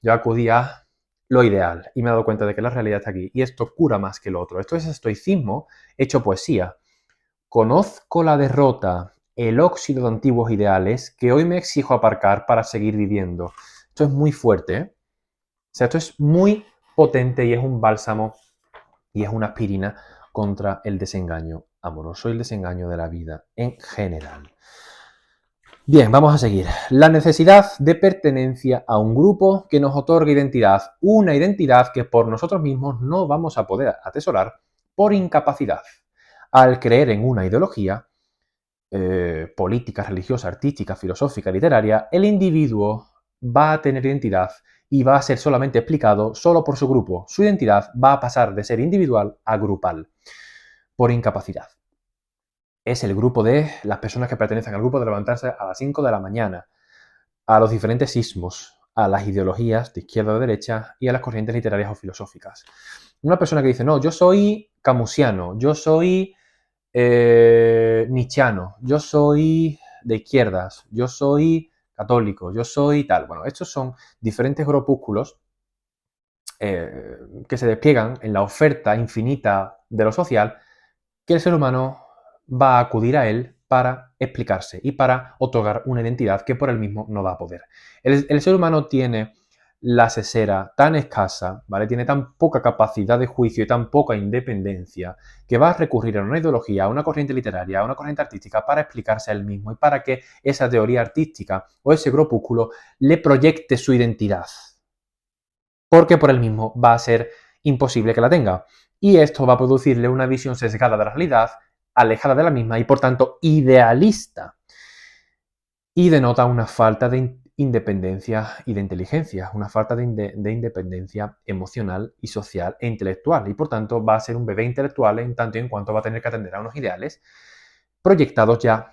Yo acudí a lo ideal. Y me he dado cuenta de que la realidad está aquí. Y esto cura más que lo otro. Esto es estoicismo hecho poesía. Conozco la derrota, el óxido de antiguos ideales que hoy me exijo aparcar para seguir viviendo. Esto es muy fuerte, ¿eh? O sea, esto es muy potente y es un bálsamo y es una aspirina contra el desengaño amoroso y el desengaño de la vida en general. Bien, vamos a seguir. La necesidad de pertenencia a un grupo que nos otorga identidad. Una identidad que por nosotros mismos no vamos a poder atesorar por incapacidad. Al creer en una ideología política, religiosa, artística, filosófica, literaria, el individuo va a tener identidad y va a ser solamente explicado solo por su grupo. Su identidad va a pasar de ser individual a grupal, por incapacidad. Es el grupo de las personas que pertenecen al grupo de levantarse a las 5 de la mañana, a los diferentes sismos, a las ideologías de izquierda o de derecha y a las corrientes literarias o filosóficas. Una persona que dice, no, yo soy camusiano, yo soy nietzscheano, yo soy de izquierdas, yo soy católico, yo soy tal. Bueno, estos son diferentes grupúsculos que se despliegan en la oferta infinita de lo social, que el ser humano va a acudir a él para explicarse y para otorgar una identidad que por él mismo no va a poder. El ser humano tiene la sesera tan escasa, ¿vale? Tiene tan poca capacidad de juicio y tan poca independencia que va a recurrir a una ideología, a una corriente literaria, a una corriente artística para explicarse a él mismo y para que esa teoría artística o ese grupúsculo le proyecte su identidad. Porque por él mismo va a ser imposible que la tenga. Y esto va a producirle una visión sesgada de la realidad, alejada de la misma y por tanto idealista. Y denota una falta de independencia y de inteligencia, una falta de independencia emocional y social e intelectual. Y por tanto va a ser un bebé intelectual en tanto y en cuanto va a tener que atender a unos ideales proyectados ya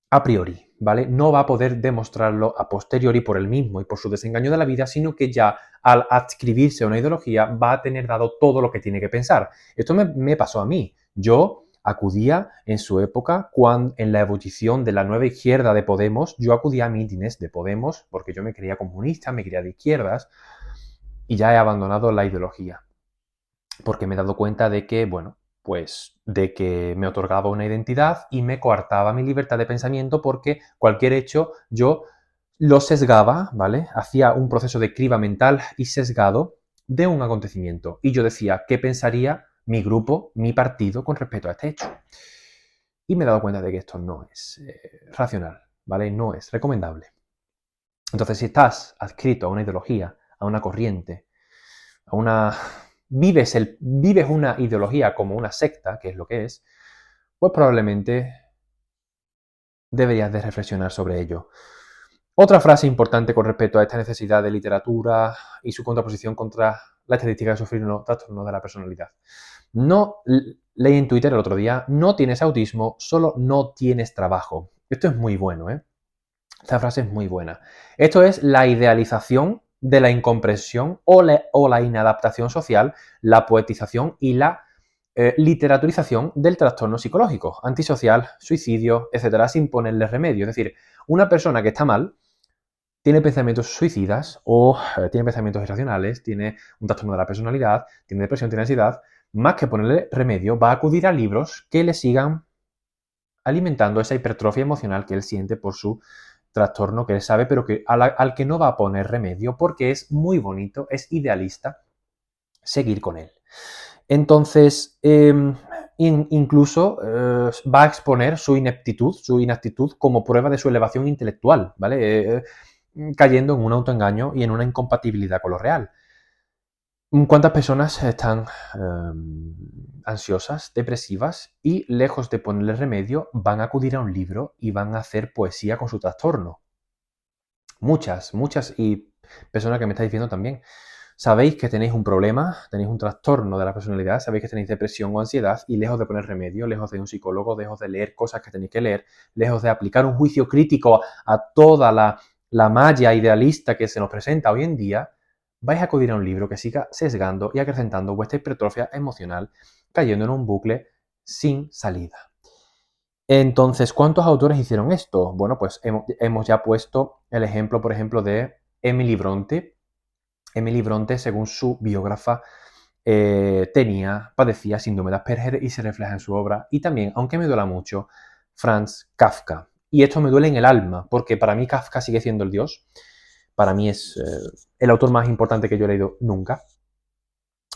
a priori, ¿vale? No va a poder demostrarlo a posteriori por él mismo y por su desengaño de la vida, sino que ya al adscribirse a una ideología va a tener dado todo lo que tiene que pensar. Esto me pasó a mí. Yo acudía en su época, en la ebullición de la nueva izquierda de Podemos, yo acudía a mítines de Podemos porque yo me creía comunista, me creía de izquierdas y ya he abandonado la ideología. Porque me he dado cuenta de que, bueno, pues de que me otorgaba una identidad y me coartaba mi libertad de pensamiento porque cualquier hecho yo lo sesgaba, ¿vale? Hacía un proceso de criba mental y sesgado de un acontecimiento. Y yo decía, ¿qué pensaría mi grupo, mi partido con respecto a este hecho? Y me he dado cuenta de que esto no es racional, ¿vale? No es recomendable. Entonces, si estás adscrito a una ideología, a una corriente, a una vives una ideología como una secta, que es lo que es, pues probablemente deberías de reflexionar sobre ello. Otra frase importante con respecto a esta necesidad de literatura y su contraposición contra la estadística de sufrir un trastorno de la personalidad. No, leí en Twitter el otro día, no tienes autismo, solo no tienes trabajo. Esto es muy bueno, ¿eh? Esta frase es muy buena. Esto es la idealización de la incomprensión o la inadaptación social, la poetización y la literaturización del trastorno psicológico, antisocial, suicidio, etcétera, sin ponerle remedio. Es decir, una persona que está mal tiene pensamientos suicidas o tiene pensamientos irracionales, tiene un trastorno de la personalidad, tiene depresión, tiene ansiedad, más que ponerle remedio, va a acudir a libros que le sigan alimentando esa hipertrofia emocional que él siente por su trastorno que él sabe, pero que al que no va a poner remedio porque es muy bonito, es idealista seguir con él. Entonces, incluso va a exponer su inaptitud como prueba de su elevación intelectual, ¿vale? Cayendo en un autoengaño y en una incompatibilidad con lo real. ¿Cuántas personas están ansiosas, depresivas y lejos de ponerle remedio van a acudir a un libro y van a hacer poesía con su trastorno? Muchas y personas que me estáis diciendo también. Sabéis que tenéis un problema, tenéis un trastorno de la personalidad, sabéis que tenéis depresión o ansiedad y lejos de poner remedio, lejos de un psicólogo, lejos de leer cosas que tenéis que leer, lejos de aplicar un juicio crítico a toda la malla idealista que se nos presenta hoy en día, vais a acudir a un libro que siga sesgando y acrecentando vuestra hipertrofia emocional, cayendo en un bucle sin salida. Entonces, ¿cuántos autores hicieron esto? Bueno, pues hemos ya puesto el ejemplo, por ejemplo, de Emily Bronte. Emily Bronte, según su biógrafa, padecía síndrome de Asperger y se refleja en su obra. Y también, aunque me duela mucho, Franz Kafka. Y esto me duele en el alma, porque para mí Kafka sigue siendo el dios. Para mí es el autor más importante que yo he leído nunca,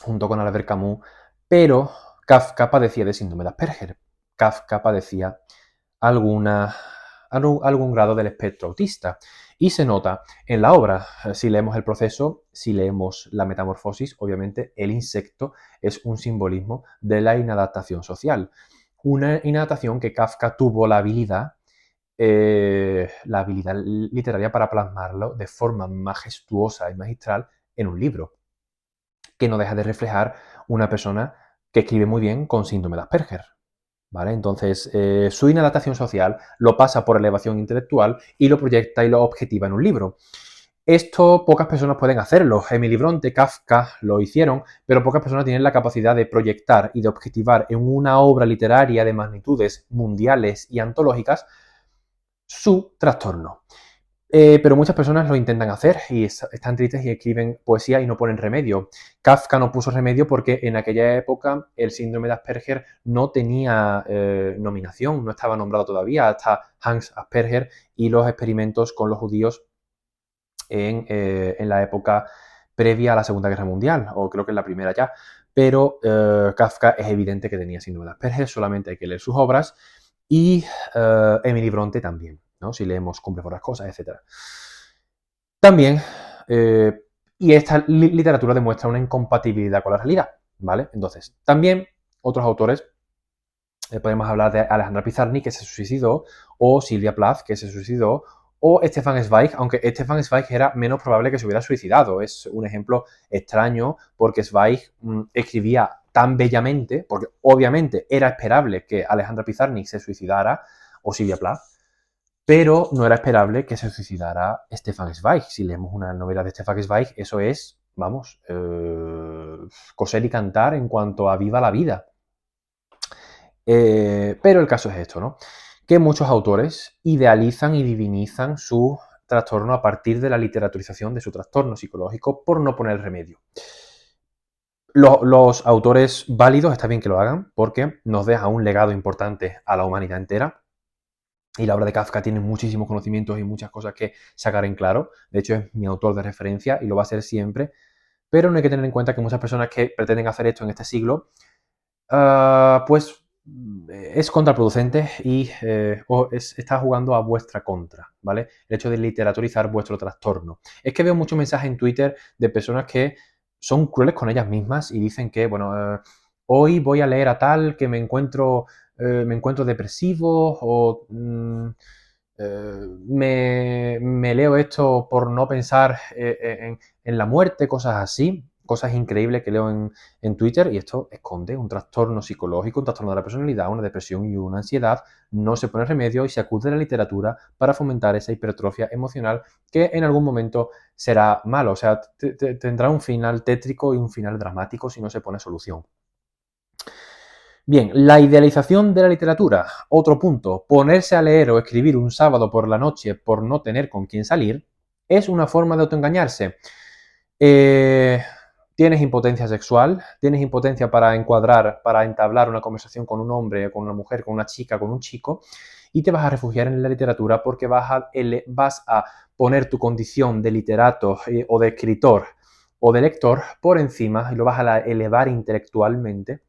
junto con Albert Camus. Pero Kafka padecía de síndrome de Asperger. Kafka padecía algún grado del espectro autista. Y se nota en la obra. Si leemos el proceso, si leemos la metamorfosis, obviamente el insecto es un simbolismo de la inadaptación social. Una inadaptación que Kafka tuvo la habilidad literaria para plasmarlo de forma majestuosa y magistral en un libro, que no deja de reflejar una persona que escribe muy bien con síndrome de Asperger. ¿Vale? Entonces, su inadaptación social lo pasa por elevación intelectual y lo proyecta y lo objetiva en un libro. Esto pocas personas pueden hacerlo. Emily Bronte, Kafka lo hicieron, pero pocas personas tienen la capacidad de proyectar y de objetivar en una obra literaria de magnitudes mundiales y antológicas su trastorno. Pero muchas personas lo intentan hacer y están tristes y escriben poesía y no ponen remedio. Kafka no puso remedio porque en aquella época el síndrome de Asperger no tenía nominación, no estaba nombrado todavía, hasta Hans Asperger y los experimentos con los judíos en la época previa a la Segunda Guerra Mundial, o creo que en la primera ya. Pero Kafka es evidente que tenía síndrome de Asperger, solamente hay que leer sus obras, y Emily Bronte también, ¿no? Si leemos Cumple por las cosas, etc. También, y esta literatura demuestra una incompatibilidad con la realidad, ¿vale? Entonces, también otros autores, podemos hablar de Alejandra Pizarnik, que se suicidó, o Silvia Plath, que se suicidó, o Stefan Zweig, aunque Stefan Zweig era menos probable que se hubiera suicidado. Es un ejemplo extraño porque Zweig escribía tan bellamente, porque obviamente era esperable que Alejandra Pizarnik se suicidara, o Silvia Plath, pero no era esperable que se suicidara Stefan Zweig. Si leemos una novela de Stefan Zweig, eso es, vamos, coser y cantar en cuanto a viva la vida. Pero el caso es esto, ¿no? Que muchos autores idealizan y divinizan su trastorno a partir de la literaturización de su trastorno psicológico por no poner remedio. Los autores válidos está bien que lo hagan porque nos deja un legado importante a la humanidad entera. Y la obra de Kafka tiene muchísimos conocimientos y muchas cosas que sacar en claro. De hecho, es mi autor de referencia y lo va a ser siempre. Pero no hay que tener en cuenta que muchas personas que pretenden hacer esto en este siglo, pues es contraproducente y está jugando a vuestra contra, ¿vale? El hecho de literaturizar vuestro trastorno. Es que veo muchos mensajes en Twitter de personas que son crueles con ellas mismas y dicen que, bueno, hoy voy a leer a tal que me encuentro depresivo o me leo esto por no pensar en la muerte, cosas así, cosas increíbles que leo en Twitter, y esto esconde un trastorno psicológico, un trastorno de la personalidad, una depresión y una ansiedad. No se pone remedio y se acude a la literatura para fomentar esa hipertrofia emocional que en algún momento será malo, o sea, tendrá un final tétrico y un final dramático si no se pone solución. Bien, la idealización de la literatura. Otro punto, ponerse a leer o escribir un sábado por la noche por no tener con quién salir, Es una forma de autoengañarse. Tienes impotencia sexual, tienes impotencia para entablar una conversación con un hombre, con una mujer, con una chica, con un chico, y te vas a refugiar en la literatura porque vas a poner tu condición de literato o de escritor o de lector por encima y lo vas a elevar intelectualmente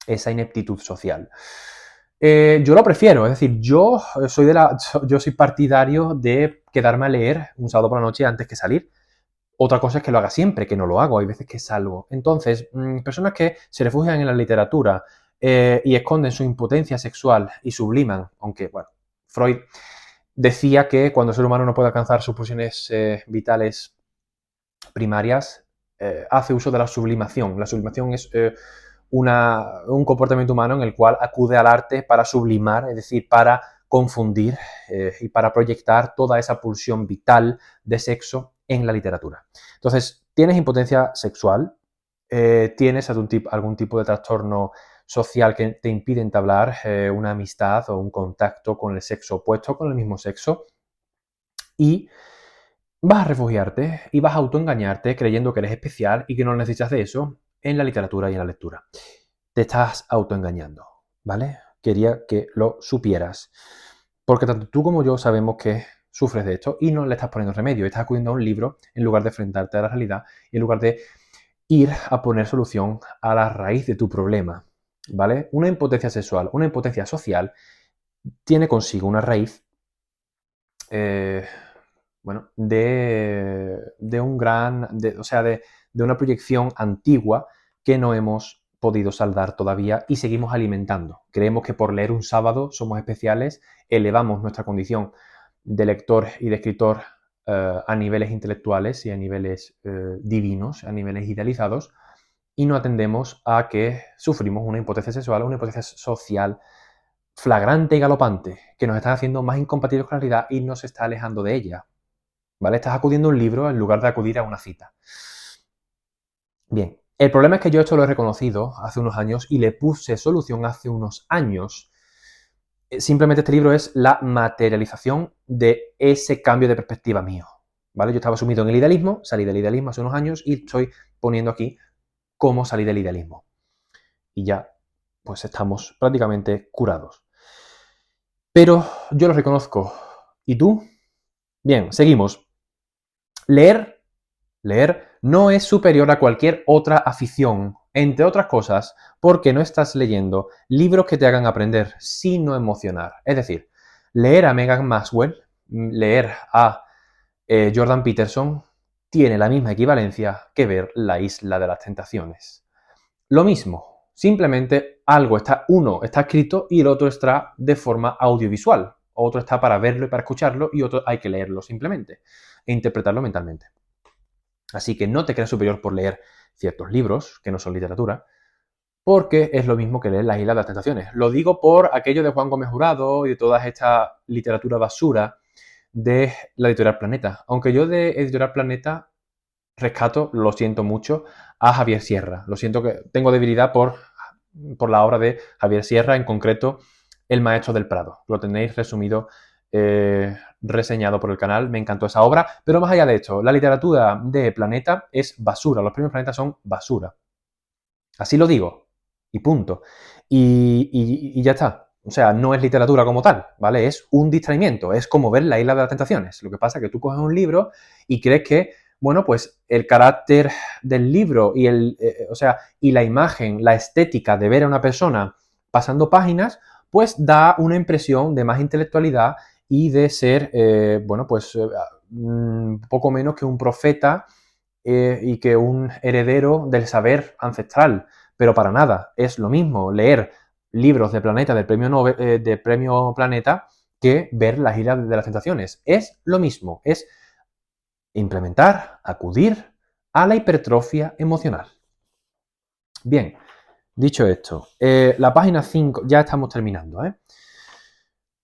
esa ineptitud social. Yo lo prefiero, es decir, yo soy partidario de quedarme a leer un sábado por la noche antes que salir. Otra cosa es que lo haga siempre, que no lo hago, hay veces que salgo. Entonces, personas que se refugian en la literatura y esconden su impotencia sexual y subliman, aunque, bueno, Freud decía que cuando el ser humano no puede alcanzar sus pulsiones vitales primarias, hace uso de la sublimación. La sublimación es un comportamiento humano en el cual acude al arte para sublimar, es decir, para confundir y para proyectar toda esa pulsión vital de sexo en la literatura. Entonces, tienes impotencia sexual, tienes algún tipo de trastorno social que te impide entablar una amistad o un contacto con el sexo opuesto, con el mismo sexo, y vas a refugiarte y vas a autoengañarte creyendo que eres especial y que no necesitas de eso en la literatura y en la lectura. Te estás autoengañando, ¿vale? Quería que lo supieras. Porque tanto tú como yo sabemos que sufres de esto y no le estás poniendo remedio. Estás acudiendo a un libro en lugar de enfrentarte a la realidad y en lugar de ir a poner solución a la raíz de tu problema, ¿vale? Una impotencia sexual, una impotencia social tiene consigo una raíz bueno, de una proyección antigua que no hemos podido saldar todavía y seguimos alimentando. Creemos que por leer un sábado somos especiales, elevamos nuestra condición de lector y de escritor a niveles intelectuales y a niveles divinos, a niveles idealizados, y no atendemos a que sufrimos una impotencia sexual o una impotencia social flagrante y galopante, que nos está haciendo más incompatibles con la realidad y nos está alejando de ella. ¿Vale? Estás acudiendo a un libro en lugar de acudir a una cita. Bien, el problema es que yo esto lo he reconocido hace unos años y le puse solución hace unos años. Simplemente este libro es la materialización de ese cambio de perspectiva mío. ¿Vale? Yo estaba sumido en el idealismo, salí del idealismo hace unos años y estoy poniendo aquí cómo salí del idealismo. Y ya, pues estamos prácticamente curados. Pero yo lo reconozco. ¿Y tú? Bien, seguimos. Leer no es superior a cualquier otra afición, entre otras cosas, porque no estás leyendo libros que te hagan aprender, sino emocionar. Es decir, leer a Megan Maxwell, leer a Jordan Peterson, tiene la misma equivalencia que ver La Isla de las Tentaciones. Lo mismo, simplemente uno está escrito y el otro está de forma audiovisual. Otro está para verlo y para escucharlo y otro hay que leerlo simplemente e interpretarlo mentalmente. Así que no te creas superior por leer ciertos libros, que no son literatura, porque es lo mismo que leer Las Islas de las Tentaciones. Lo digo por aquello de Juan Gómez Jurado y de toda esta literatura basura de la Editorial Planeta. Aunque yo de Editorial Planeta rescato, lo siento mucho, a Javier Sierra. Lo siento que tengo debilidad por la obra de Javier Sierra, en concreto El Maestro del Prado. Lo tenéis resumido reseñado por el canal, me encantó esa obra, pero más allá de esto, la literatura de Planeta es basura, los premios Planeta son basura. Así lo digo, y punto. Y ya está. O sea, no es literatura como tal, ¿vale? Es un distraimiento, es como ver La Isla de las Tentaciones. Lo que pasa es que tú coges un libro y crees que, bueno, pues el carácter del libro y y la imagen, la estética de ver a una persona pasando páginas, pues da una impresión de más intelectualidad y de ser, poco menos que un profeta y que un heredero del saber ancestral. Pero para nada, es lo mismo leer libros de Planeta, del premio Nobel, de premio Planeta, que ver Las Islas de las Tentaciones. Es lo mismo, es implementar, acudir a la hipertrofia emocional. Bien, dicho esto, la página 5, ya estamos terminando, ¿eh?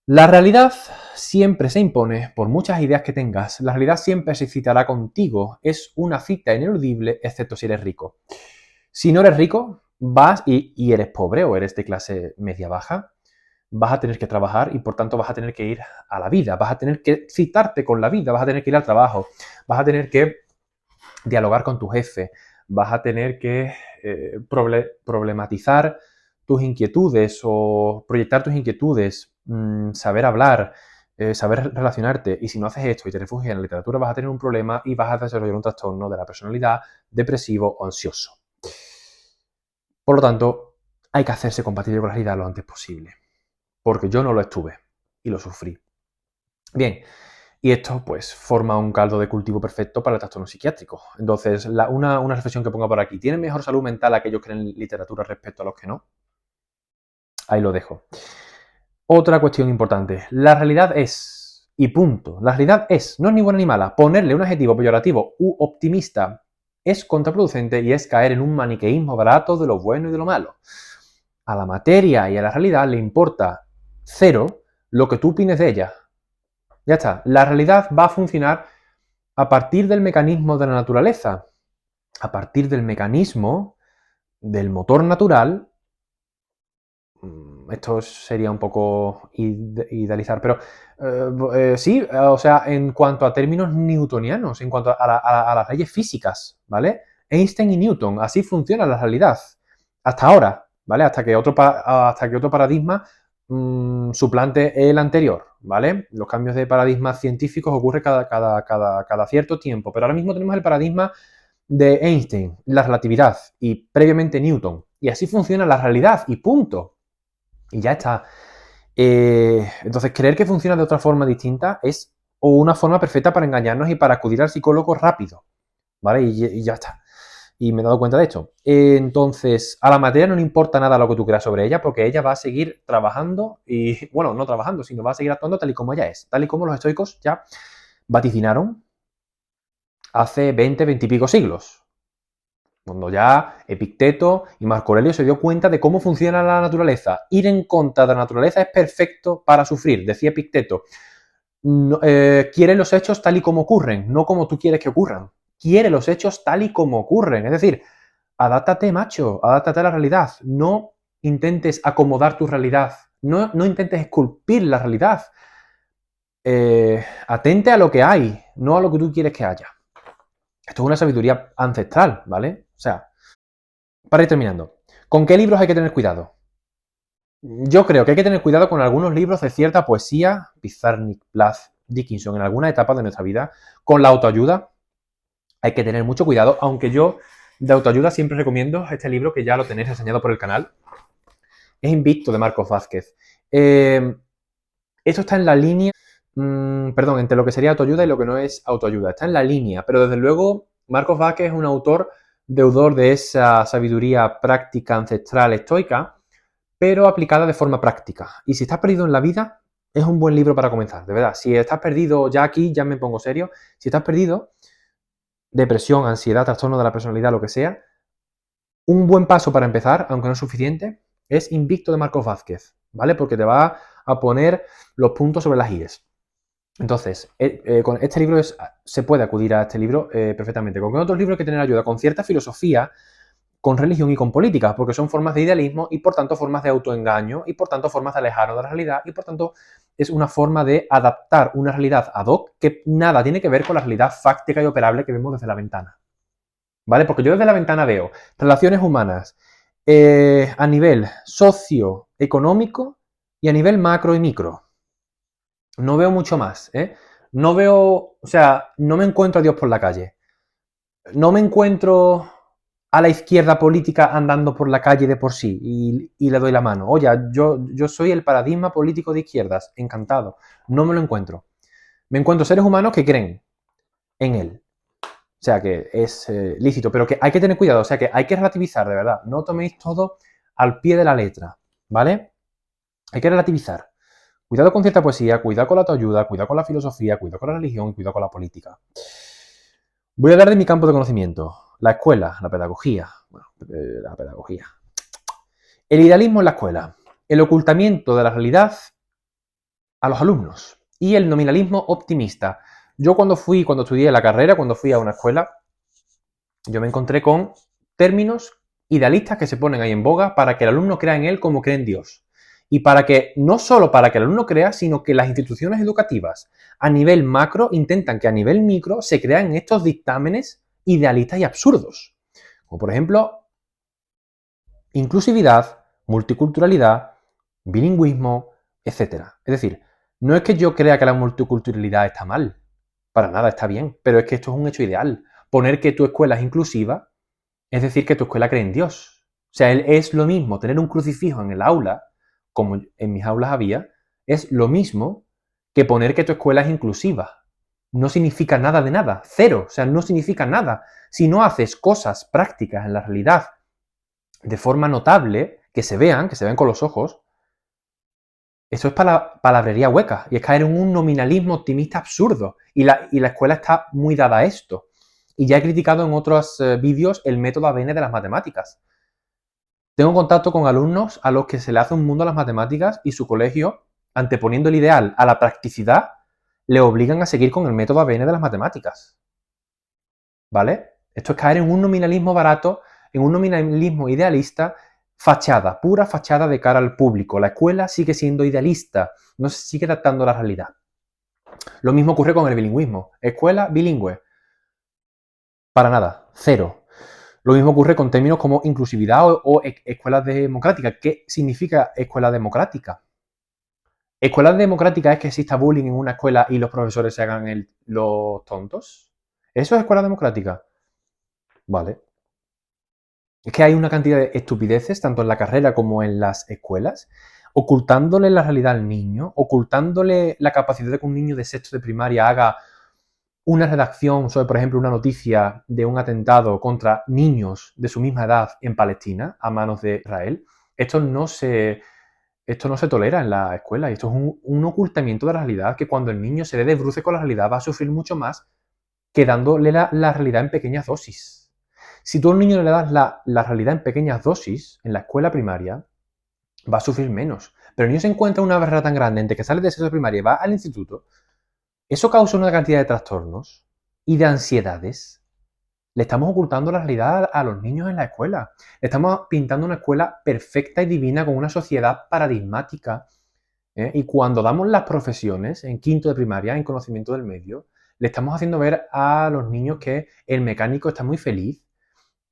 La realidad siempre se impone por muchas ideas que tengas. La realidad siempre se citará contigo. Es una cita ineludible, excepto si eres rico. Si no eres rico, vas y eres pobre o eres de clase media-baja, vas a tener que trabajar y por tanto vas a tener que ir a la vida, vas a tener que citarte con la vida, vas a tener que ir al trabajo, vas a tener que dialogar con tu jefe, vas a tener que problematizar tus inquietudes o proyectar tus inquietudes, saber hablar, saber relacionarte. Y si no haces esto y te refugias en la literatura, vas a tener un problema y vas a desarrollar un trastorno de la personalidad depresivo o ansioso. Por lo tanto, hay que hacerse compatible con la realidad lo antes posible. Porque yo no lo estuve y lo sufrí. Bien, y esto pues forma un caldo de cultivo perfecto para el trastorno psiquiátrico. Entonces, una reflexión que pongo por aquí. ¿Tienen mejor salud mental aquellos que creen en literatura respecto a los que no? Ahí lo dejo. Otra cuestión importante. La realidad es, y punto. La realidad es, no es ni buena ni mala. Ponerle un adjetivo peyorativo u optimista es contraproducente y es caer en un maniqueísmo barato de lo bueno y de lo malo. A la materia y a la realidad le importa cero lo que tú opines de ella. Ya está. La realidad va a funcionar a partir del mecanismo de la naturaleza, a partir del mecanismo del motor natural. Esto sería un poco idealizar, pero sí, o sea, en cuanto a términos newtonianos, en cuanto a las leyes físicas, ¿vale? Einstein y Newton, así funciona la realidad. Hasta ahora, ¿vale? Hasta que otro paradigma suplante el anterior, ¿vale? Los cambios de paradigmas científicos ocurren cada cierto tiempo, pero ahora mismo tenemos el paradigma de Einstein, la relatividad, y previamente Newton. Y así funciona la realidad, y punto. Y ya está. Entonces, creer que funciona de otra forma distinta es una forma perfecta para engañarnos y para acudir al psicólogo rápido, ¿vale? Y ya está. Y me he dado cuenta de esto. Entonces, a la materia no le importa nada lo que tú creas sobre ella, porque ella va a seguir trabajando y, bueno, no trabajando, sino va a seguir actuando tal y como ella es, tal y como los estoicos ya vaticinaron hace 20 y pico siglos. Cuando ya Epicteto y Marco Aurelio se dio cuenta de cómo funciona la naturaleza. Ir en contra de la naturaleza es perfecto para sufrir, decía Epicteto. No, quiere los hechos tal y como ocurren, no como tú quieres que ocurran. Quiere los hechos tal y como ocurren. Es decir, adáptate, macho, adáptate a la realidad. No intentes acomodar tu realidad. No intentes esculpir la realidad. Atente a lo que hay, no a lo que tú quieres que haya. Esto es una sabiduría ancestral, ¿vale? O sea, para ir terminando, ¿con qué libros hay que tener cuidado? Yo creo que hay que tener cuidado con algunos libros de cierta poesía, Pizarnik, Plath, Dickinson, en alguna etapa de nuestra vida. Con la autoayuda hay que tener mucho cuidado, aunque yo de autoayuda siempre recomiendo este libro que ya lo tenéis enseñado por el canal. Es Invicto, de Marcos Vázquez. Esto está en la línea, perdón, entre lo que sería autoayuda y lo que no es autoayuda. Está en la línea, pero desde luego Marcos Vázquez es un autor deudor de esa sabiduría práctica ancestral estoica, pero aplicada de forma práctica. Y si estás perdido en la vida, es un buen libro para comenzar, de verdad. Si estás perdido, ya aquí ya me pongo serio, si estás perdido, depresión, ansiedad, trastorno de la personalidad, lo que sea, un buen paso para empezar, aunque no es suficiente, es Invicto, de Marcos Vázquez, ¿vale? Porque te va a poner los puntos sobre las íes. Entonces, con este libro se puede acudir a este libro perfectamente. Con otros libros hay que tener ayuda, con cierta filosofía, con religión y con política, porque son formas de idealismo y por tanto formas de autoengaño y por tanto formas de alejarnos de la realidad y por tanto es una forma de adaptar una realidad ad hoc que nada tiene que ver con la realidad fáctica y operable que vemos desde la ventana. ¿Vale? Porque yo desde la ventana veo relaciones humanas a nivel socioeconómico y a nivel macro y micro. No veo mucho más, ¿eh? No veo, o sea, no me encuentro a Dios por la calle. No me encuentro a la izquierda política andando por la calle de por sí y le doy la mano. Oye, yo soy el paradigma político de izquierdas, encantado. No me lo encuentro. Me encuentro seres humanos que creen en él. O sea que es lícito, pero que hay que tener cuidado, o sea que hay que relativizar, de verdad. No toméis todo al pie de la letra, ¿vale? Hay que relativizar. Cuidado con cierta poesía, cuidado con la autoayuda, cuidado con la filosofía, cuidado con la religión, cuidado con la política. Voy a hablar de mi campo de conocimiento. La escuela, la pedagogía. Bueno, la pedagogía. El idealismo en la escuela. El ocultamiento de la realidad a los alumnos. Y el nominalismo optimista. Yo cuando estudié la carrera, cuando fui a una escuela, yo me encontré con términos idealistas que se ponen ahí en boga para que el alumno crea en él como cree en Dios. Y no solo para que el alumno crea, sino que las instituciones educativas a nivel macro intentan que a nivel micro se crean estos dictámenes idealistas y absurdos. Como por ejemplo, inclusividad, multiculturalidad, bilingüismo, etc. Es decir, no es que yo crea que la multiculturalidad está mal, para nada está bien, pero es que esto es un hecho ideal. Poner que tu escuela es inclusiva es decir que tu escuela cree en Dios. O sea, es lo mismo tener un crucifijo en el aula, como en mis aulas había, es lo mismo que poner que tu escuela es inclusiva. No significa nada de nada, cero, o sea, no significa nada. Si no haces cosas prácticas en la realidad de forma notable, que se vean con los ojos, eso es palabrería hueca y es caer en un nominalismo optimista absurdo. Y la escuela está muy dada a esto. Y ya he criticado en otros vídeos el método ABN de las matemáticas. Tengo contacto con alumnos a los que se le hace un mundo a las matemáticas y su colegio, anteponiendo el ideal a la practicidad, le obligan a seguir con el método ABN de las matemáticas. ¿Vale? Esto es caer en un nominalismo barato, en un nominalismo idealista, fachada, pura fachada de cara al público. La escuela sigue siendo idealista, no se sigue adaptando a la realidad. Lo mismo ocurre con el bilingüismo. Escuela bilingüe. Para nada, cero. Lo mismo ocurre con términos como inclusividad o escuelas democráticas. ¿Qué significa escuela democrática? ¿Escuela democrática es que exista bullying en una escuela y los profesores se hagan los tontos? ¿Eso es escuela democrática? Vale. Es que hay una cantidad de estupideces, tanto en la carrera como en las escuelas, ocultándole la realidad al niño, ocultándole la capacidad de que un niño de sexto de primaria haga una redacción sobre, por ejemplo, una noticia de un atentado contra niños de su misma edad en Palestina a manos de Israel. Esto no se tolera en la escuela y esto es un ocultamiento de la realidad que cuando el niño se dé de bruces con la realidad va a sufrir mucho más que dándole la realidad en pequeñas dosis. Si tú a un niño le das la realidad en pequeñas dosis en la escuela primaria, va a sufrir menos. Pero el niño se encuentra una barrera tan grande entre que sale de sexto de primaria y va al instituto. Eso causa una cantidad de trastornos y de ansiedades. Le estamos ocultando la realidad a los niños en la escuela. Le estamos pintando una escuela perfecta y divina con una sociedad paradigmática. Y cuando damos las profesiones en quinto de primaria, en conocimiento del medio, le estamos haciendo ver a los niños que el mecánico está muy feliz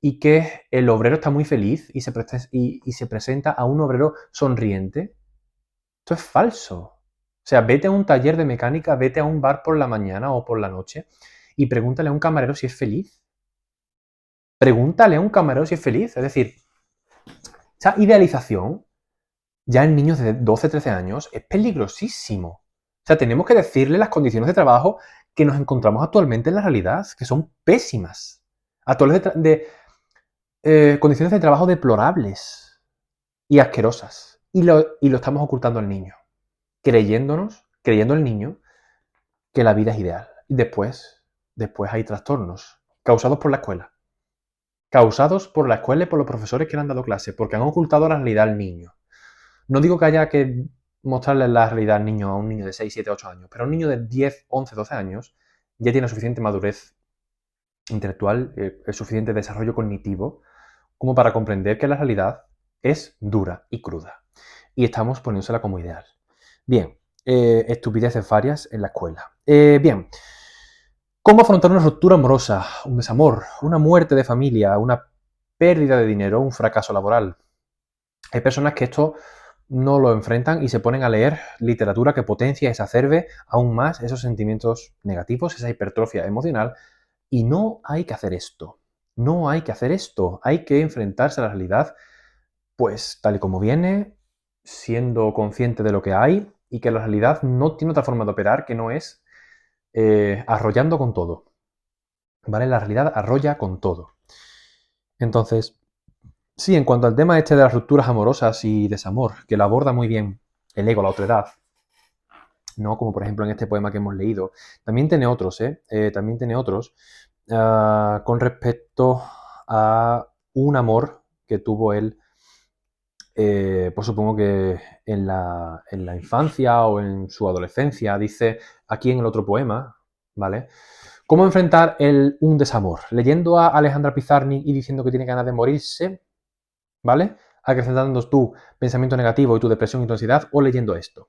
y que el obrero está muy feliz y se presenta a un obrero sonriente. Esto es falso. O sea, vete a un taller de mecánica, vete a un bar por la mañana o por la noche y pregúntale a un camarero si es feliz. Pregúntale a un camarero si es feliz. Es decir, esa idealización ya en niños de 12, 13 años es peligrosísimo. O sea, tenemos que decirle las condiciones de trabajo que nos encontramos actualmente en la realidad, que son pésimas. Actuales condiciones de trabajo deplorables y asquerosas. Y lo estamos ocultando al niño, creyendo el niño que la vida es ideal. Y después hay trastornos causados por la escuela. Causados por la escuela y por los profesores que le han dado clase, porque han ocultado la realidad al niño. No digo que haya que mostrarle la realidad al niño, a un niño de 6, 7, 8 años, pero a un niño de 10, 11, 12 años ya tiene suficiente madurez intelectual, el suficiente desarrollo cognitivo, como para comprender que la realidad es dura y cruda. Y estamos poniéndosela como ideal. Bien, estupideces varias en la escuela. Bien, ¿cómo afrontar una ruptura amorosa, un desamor, una muerte de familia, una pérdida de dinero, un fracaso laboral? Hay personas que esto no lo enfrentan y se ponen a leer literatura que potencia y exacerbe aún más esos sentimientos negativos, esa hipertrofia emocional. Y no hay que hacer esto. No hay que hacer esto. Hay que enfrentarse a la realidad, pues tal y como viene, siendo consciente de lo que hay y que la realidad no tiene otra forma de operar que no es arrollando con todo. ¿Vale? La realidad arrolla con todo. Entonces, sí, en cuanto al tema este de las rupturas amorosas y desamor, que lo aborda muy bien el ego, la otredad, ¿no? Como por ejemplo en este poema que hemos leído. También tiene otros, también tiene otros con respecto a un amor que tuvo él, pues supongo que en la infancia o en su adolescencia. Dice aquí en el otro poema, ¿vale? ¿Cómo enfrentar un desamor? Leyendo a Alejandra Pizarnik y diciendo que tiene ganas de morirse, ¿vale? acrecentando tu pensamiento negativo y tu depresión y tu ansiedad, o leyendo esto.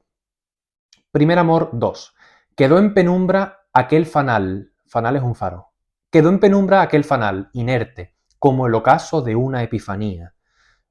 Primer amor 2. Quedó en penumbra aquel fanal. Fanal es un faro. Quedó en penumbra aquel fanal, inerte, como el ocaso de una epifanía.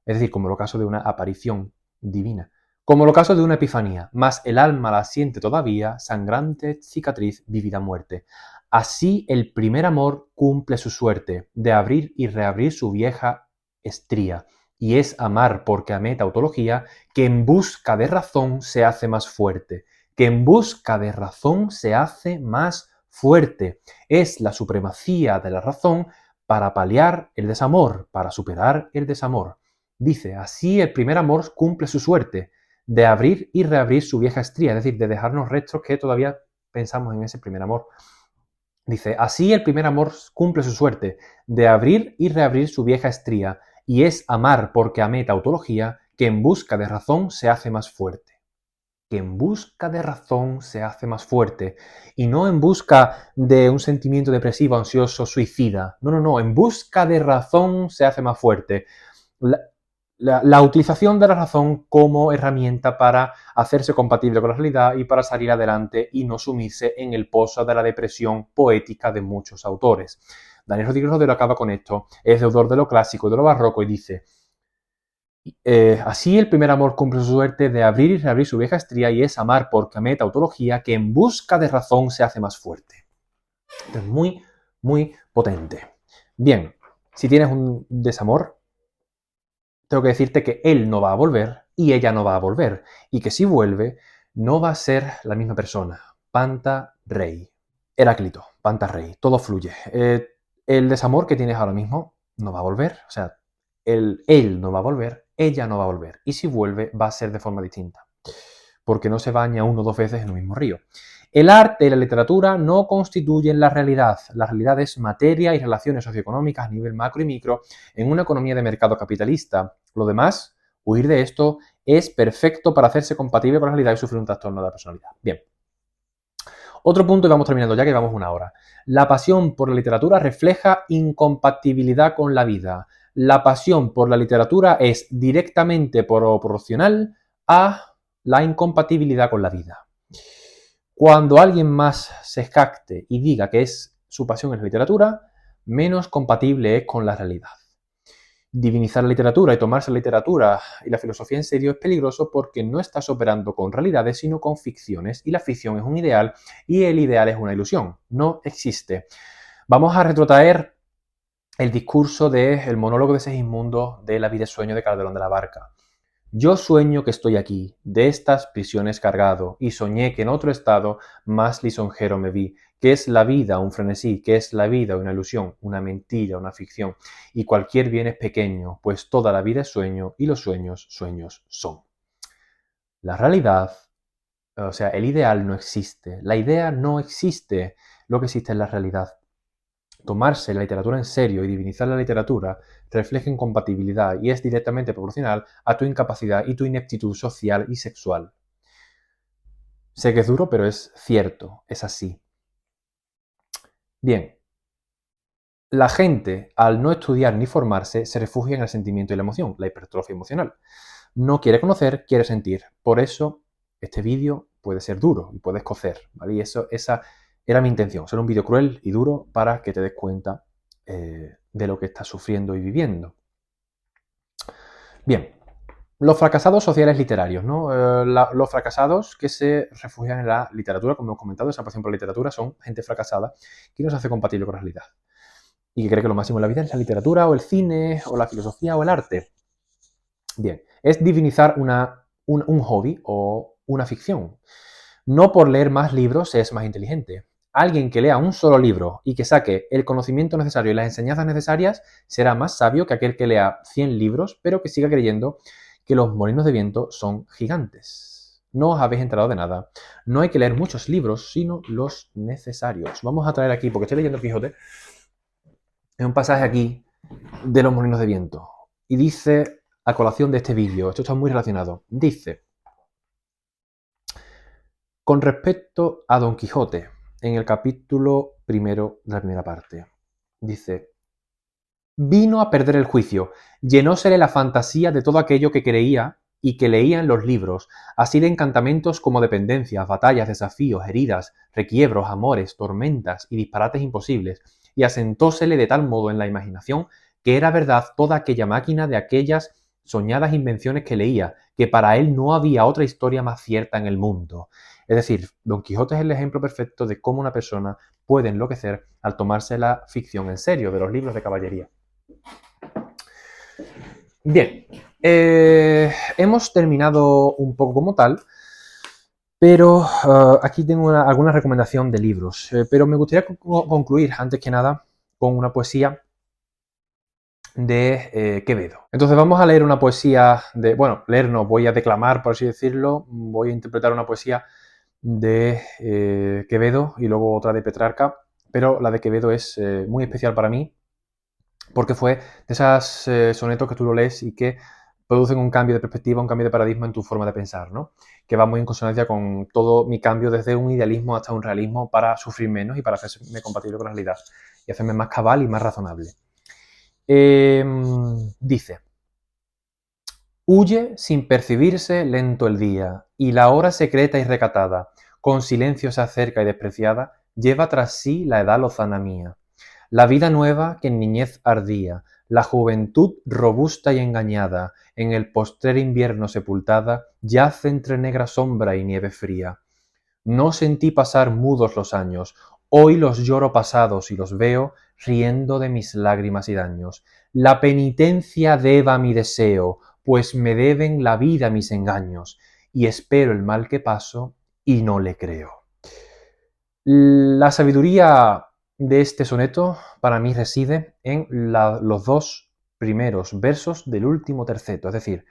Es decir, como el ocaso de una aparición divina. Como el ocaso de una epifanía, mas el alma la siente todavía, sangrante cicatriz, vívida muerte. Así el primer amor cumple su suerte, de abrir y reabrir su vieja estría. Y es amar porque amé tautología, que en busca de razón se hace más fuerte. Que en busca de razón se hace más fuerte. Es la supremacía de la razón para paliar el desamor, para superar el desamor. Dice, así el primer amor cumple su suerte, de abrir y reabrir su vieja estría, es decir, de dejarnos restos que todavía pensamos en ese primer amor. Dice, así el primer amor cumple su suerte, de abrir y reabrir su vieja estría, y es amar porque amé tautología, que en busca de razón se hace más fuerte. Que en busca de razón se hace más fuerte, y no en busca de un sentimiento depresivo, ansioso, suicida. No, no, no, en busca de razón se hace más fuerte. La, la utilización de la razón como herramienta para hacerse compatible con la realidad y para salir adelante y no sumirse en el pozo de la depresión poética de muchos autores. Daniel Rodríguez Rodero acaba con esto, es deudor de lo clásico y de lo barroco y dice, así el primer amor cumple su suerte de abrir y reabrir su vieja estría y es amar porque amé tautología que en busca de razón se hace más fuerte. Esto es muy, muy potente. Bien, si tienes un desamor, tengo que decirte que él no va a volver y ella no va a volver. Y que si vuelve, no va a ser la misma persona. Panta Rey. Heráclito, Panta Rey. Todo fluye. El desamor que tienes ahora mismo no va a volver. O sea, él no va a volver, ella no va a volver. Y si vuelve, va a ser de forma distinta. Porque no se baña uno o dos veces en el mismo río. El arte y la literatura no constituyen la realidad. La realidad es materia y relaciones socioeconómicas a nivel macro y micro en una economía de mercado capitalista. Lo demás, huir de esto, es perfecto para hacerse compatible con la realidad y sufrir un trastorno de la personalidad. Bien. Otro punto y vamos terminando ya que llevamos una hora. La pasión por la literatura refleja incompatibilidad con la vida. La pasión por la literatura es directamente proporcional a la incompatibilidad con la vida. Cuando alguien más se jacte y diga que es su pasión en la literatura, menos compatible es con la realidad. Divinizar la literatura y tomarse la literatura y la filosofía en serio es peligroso porque no estás operando con realidades, sino con ficciones, y la ficción es un ideal y el ideal es una ilusión. No existe. Vamos a retrotraer el discurso del monólogo de Segismundo de La vida es sueño de Calderón de la Barca. Yo sueño que estoy aquí, de estas prisiones cargado, y soñé que en otro estado más lisonjero me vi, que es la vida un frenesí, que es la vida una ilusión, una mentira, una ficción, y cualquier bien es pequeño, pues toda la vida es sueño, y los sueños, sueños son. La realidad, o sea, el ideal no existe, la idea no existe, lo que existe es la realidad. Tomarse la literatura en serio y divinizar la literatura refleja incompatibilidad y es directamente proporcional a tu incapacidad y tu ineptitud social y sexual. Sé que es duro, pero es cierto, es así. Bien, la gente, al no estudiar ni formarse, se refugia en el sentimiento y la emoción, la hipertrofia emocional. No quiere conocer, quiere sentir. Por eso, este vídeo puede ser duro y puede escocer, ¿vale? Y esa era mi intención, ser un vídeo cruel y duro para que te des cuenta de lo que estás sufriendo y viviendo. Bien, los fracasados sociales literarios, ¿no? Los fracasados que se refugian en la literatura, como hemos comentado, esa pasión por la literatura, son gente fracasada que no se hace compatible con la realidad y que cree que lo máximo en la vida es la literatura o el cine o la filosofía o el arte. Bien, es divinizar un hobby o una ficción. No por leer más libros es más inteligente. Alguien que lea un solo libro y que saque el conocimiento necesario y las enseñanzas necesarias será más sabio que aquel que lea 100 libros, pero que siga creyendo que los molinos de viento son gigantes. No os habéis enterado de nada. No hay que leer muchos libros, sino los necesarios. Vamos a traer aquí, porque estoy leyendo Quijote, es un pasaje aquí de los molinos de viento. Y dice, a colación de este vídeo, esto está muy relacionado, dice, con respecto a Don Quijote, en el capítulo primero de la primera parte, dice, vino a perder el juicio, llenósele la fantasía de todo aquello que creía y que leía en los libros, así de encantamentos como dependencias, batallas, desafíos, heridas, requiebros, amores, tormentas y disparates imposibles, y asentósele de tal modo en la imaginación que era verdad toda aquella máquina de aquellas soñadas invenciones que leía, que para él no había otra historia más cierta en el mundo. Es decir, Don Quijote es el ejemplo perfecto de cómo una persona puede enloquecer al tomarse la ficción en serio de los libros de caballería. Bien, hemos terminado un poco como tal, pero aquí tengo alguna recomendación de libros. Pero me gustaría concluir, antes que nada, con una poesía de Quevedo. Entonces vamos a leer una poesía de, bueno, leer no, voy a declamar, por así decirlo, voy a interpretar una poesía de Quevedo y luego otra de Petrarca, pero la de Quevedo es muy especial para mí porque fue de esas sonetos que tú lo lees y que producen un cambio de perspectiva, un cambio de paradigma en tu forma de pensar, ¿no? Que va muy en consonancia con todo mi cambio desde un idealismo hasta un realismo para sufrir menos y para hacerme compatible con la realidad y hacerme más cabal y más razonable. Dice: huye sin percibirse lento el día, y la hora secreta y recatada, con silencio se acerca y despreciada, lleva tras sí la edad lozana mía. La vida nueva que en niñez ardía, la juventud robusta y engañada, en el postrer invierno sepultada, yace entre negra sombra y nieve fría. No sentí pasar mudos los años, hoy los lloro pasados y los veo riendo de mis lágrimas y daños. La penitencia deba mi deseo, pues me deben la vida mis engaños, y espero el mal que paso y no le creo. La sabiduría de este soneto para mí reside en los dos primeros versos del último terceto, es decir,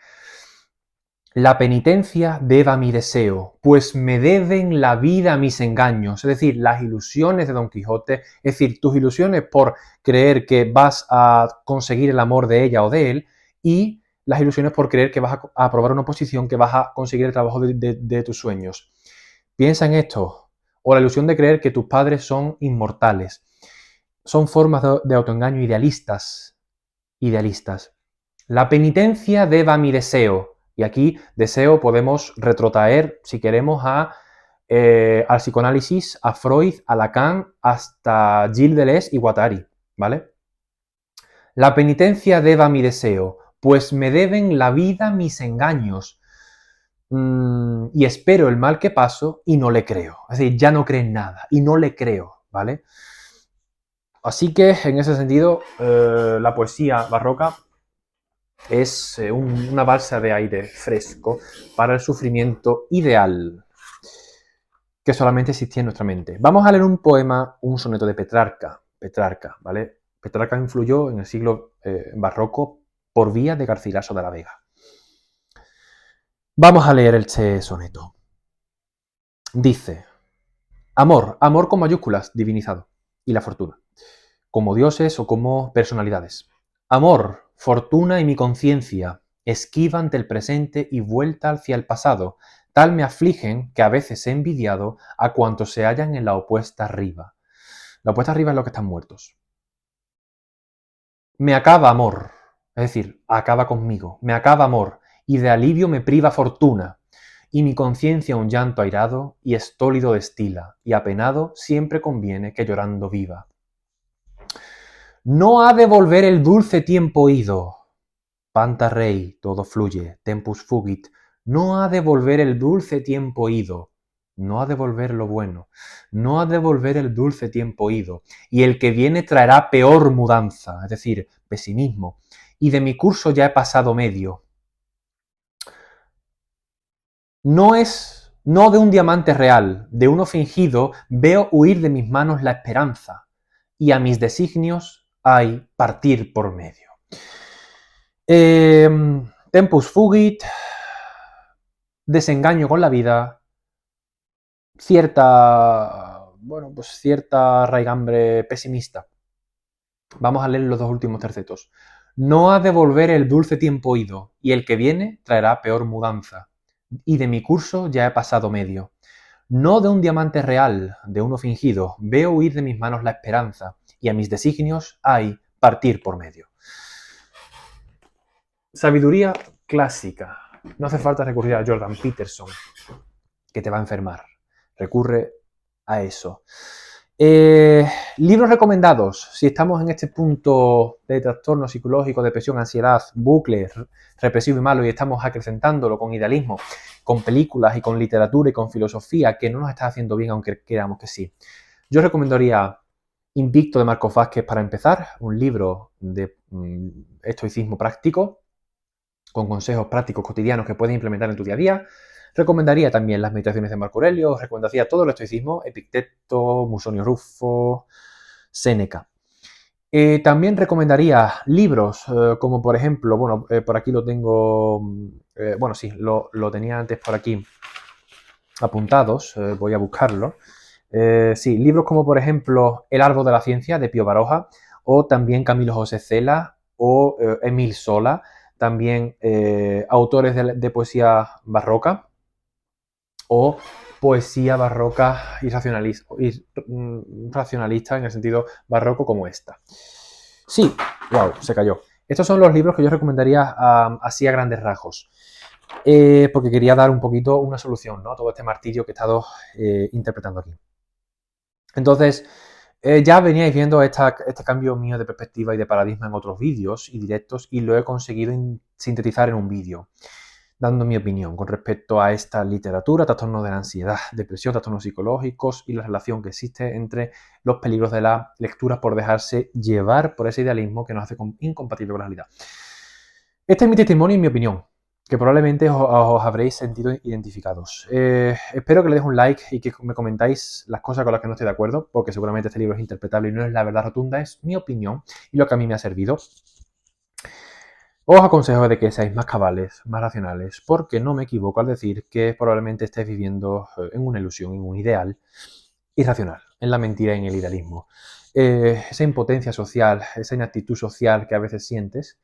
la penitencia deba mi deseo, pues me deben la vida mis engaños, es decir, las ilusiones de Don Quijote, es decir, tus ilusiones por creer que vas a conseguir el amor de ella o de él, y las ilusiones por creer que vas a aprobar una oposición, que vas a conseguir el trabajo de tus sueños. Piensa en esto, o la ilusión de creer que tus padres son inmortales. Son formas de autoengaño idealistas. La penitencia deba mi deseo. Y aquí deseo podemos retrotraer, si queremos, al psicoanálisis, a Freud, a Lacan, hasta Gilles Deleuze y Guattari, ¿vale? La penitencia deba mi deseo, pues me deben la vida mis engaños. Y espero el mal que paso y no le creo. Es decir, ya no cree en nada y no le creo, ¿vale? Así que, en ese sentido, la poesía barroca es una balsa de aire fresco para el sufrimiento ideal que solamente existía en nuestra mente. Vamos a leer un poema, un soneto de Petrarca, ¿vale? Petrarca influyó en el siglo barroco por vía de Garcilaso de la Vega. Vamos a leer este soneto. Dice: amor, amor con mayúsculas, divinizado, y la fortuna, como dioses o como personalidades. Amor, fortuna y mi conciencia, esquiva ante el presente y vuelta hacia el pasado, tal me afligen que a veces he envidiado a cuantos se hallan en la opuesta riba. La opuesta riba es los que están muertos. Me acaba amor, es decir, acaba conmigo, me acaba amor, y de alivio me priva fortuna, y mi conciencia un llanto airado y estólido destila, y apenado siempre conviene que llorando viva. No ha de volver el dulce tiempo ido. Panta rey, todo fluye, tempus fugit. No ha de volver el dulce tiempo ido. No ha de volver lo bueno. No ha de volver el dulce tiempo ido. Y el que viene traerá peor mudanza, es decir, pesimismo. Y de mi curso ya he pasado medio. No de un diamante real, de uno fingido, veo huir de mis manos la esperanza. Y a mis designios hay partir por medio. Tempus fugit, desengaño con la vida, cierta raigambre pesimista. Vamos a leer los dos últimos tercetos. No ha de volver el dulce tiempo ido, y el que viene traerá peor mudanza. Y de mi curso ya he pasado medio. No de un diamante real, de uno fingido, veo huir de mis manos la esperanza, y a mis designios hay partir por medio. Sabiduría clásica. No hace falta recurrir a Jordan Peterson, que te va a enfermar. Recurre a eso. Libros recomendados. Si estamos en este punto de trastorno psicológico, depresión, ansiedad, bucle represivo y malo, y estamos acrecentándolo con idealismo, con películas y con literatura y con filosofía que no nos está haciendo bien, aunque queramos que sí. Yo recomendaría Invicto de Marcos Vázquez para empezar, un libro de estoicismo práctico, con consejos prácticos cotidianos que puedes implementar en tu día a día. Recomendaría también las meditaciones de Marco Aurelio, recomendaría todo el estoicismo, Epicteto, Musonio Rufo, Séneca. También recomendaría libros, como por ejemplo, bueno, por aquí lo tengo, bueno, sí, lo tenía antes por aquí apuntados, voy a buscarlo. Sí, libros como por ejemplo El árbol de la ciencia de Pío Baroja, o también Camilo José Cela, o Émile Zola, también autores de poesía barroca, o poesía barroca y racionalista en el sentido barroco como esta. Sí, wow, se cayó. Estos son los libros que yo recomendaría así a grandes rasgos. Porque quería dar un poquito una solución, ¿no?, a todo este martirio que he estado interpretando aquí. Entonces, ya veníais viendo este cambio mío de perspectiva y de paradigma en otros vídeos y directos, y lo he conseguido sintetizar en un vídeo, dando mi opinión con respecto a esta literatura, trastornos de la ansiedad, depresión, trastornos psicológicos y la relación que existe entre los peligros de la lectura por dejarse llevar por ese idealismo que nos hace incompatible con la realidad. Este es mi testimonio y mi opinión, que probablemente os habréis sentido identificados. Espero que le deis un like y que me comentáis las cosas con las que no estoy de acuerdo, porque seguramente este libro es interpretable y no es la verdad rotunda, es mi opinión y lo que a mí me ha servido. Os aconsejo de que seáis más cabales, más racionales, porque no me equivoco al decir que probablemente estéis viviendo en una ilusión, en un ideal irracional, en la mentira y en el idealismo. Esa impotencia social, esa inactitud social que a veces sientes,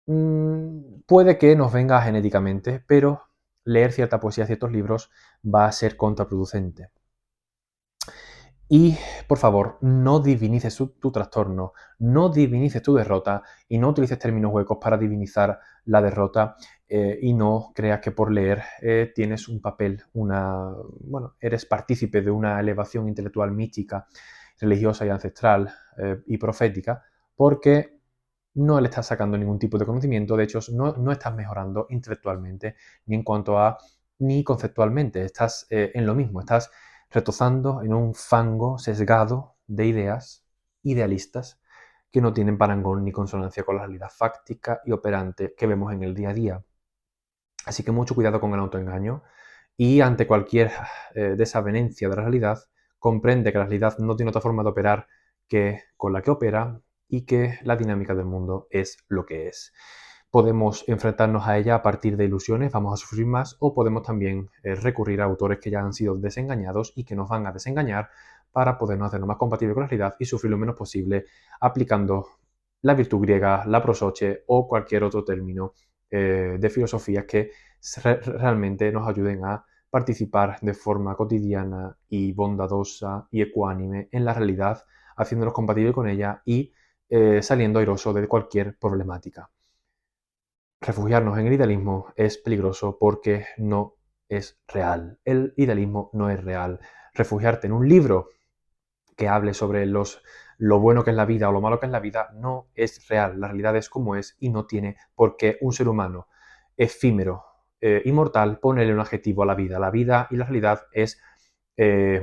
puede que nos venga genéticamente, pero leer cierta poesía, ciertos libros, va a ser contraproducente. Y, por favor, no divinices tu trastorno, no divinices tu derrota y no utilices términos huecos para divinizar la derrota, y no creas que por leer tienes un papel, bueno, eres partícipe de una elevación intelectual mística, religiosa y ancestral y profética, porque no le estás sacando ningún tipo de conocimiento. De hecho, no estás mejorando intelectualmente, ni conceptualmente. Estás en lo mismo, estás retozando en un fango sesgado de ideas idealistas que no tienen parangón ni consonancia con la realidad fáctica y operante que vemos en el día a día. Así que mucho cuidado con el autoengaño, y ante cualquier desavenencia de la realidad, comprende que la realidad no tiene otra forma de operar que con la que opera, y que la dinámica del mundo es lo que es. Podemos enfrentarnos a ella a partir de ilusiones, vamos a sufrir más, o podemos también recurrir a autores que ya han sido desengañados y que nos van a desengañar para podernos hacerlo más compatible con la realidad y sufrir lo menos posible, aplicando la virtud griega, la prosoche o cualquier otro término de filosofías que realmente nos ayuden a participar de forma cotidiana y bondadosa y ecuánime en la realidad, haciéndonos compatible con ella y saliendo airoso de cualquier problemática. Refugiarnos en el idealismo es peligroso porque no es real. El idealismo no es real. Refugiarte en un libro que hable sobre lo bueno que es la vida o lo malo que es la vida no es real. La realidad es como es y no tiene por qué un ser humano efímero, inmortal, ponerle un adjetivo a la vida. La vida y la realidad es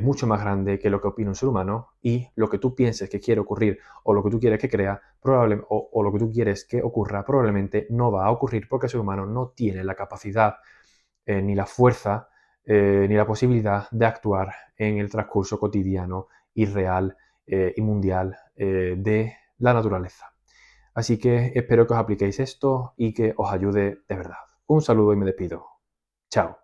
mucho más grande que lo que opina un ser humano, y lo que tú pienses que quiere ocurrir o lo que tú quieres que crea o lo que tú quieres que ocurra probablemente no va a ocurrir, porque el ser humano no tiene la capacidad ni la fuerza ni la posibilidad de actuar en el transcurso cotidiano y real y mundial de la naturaleza. Así que espero que os apliquéis esto y que os ayude de verdad. Un saludo y me despido. Chao.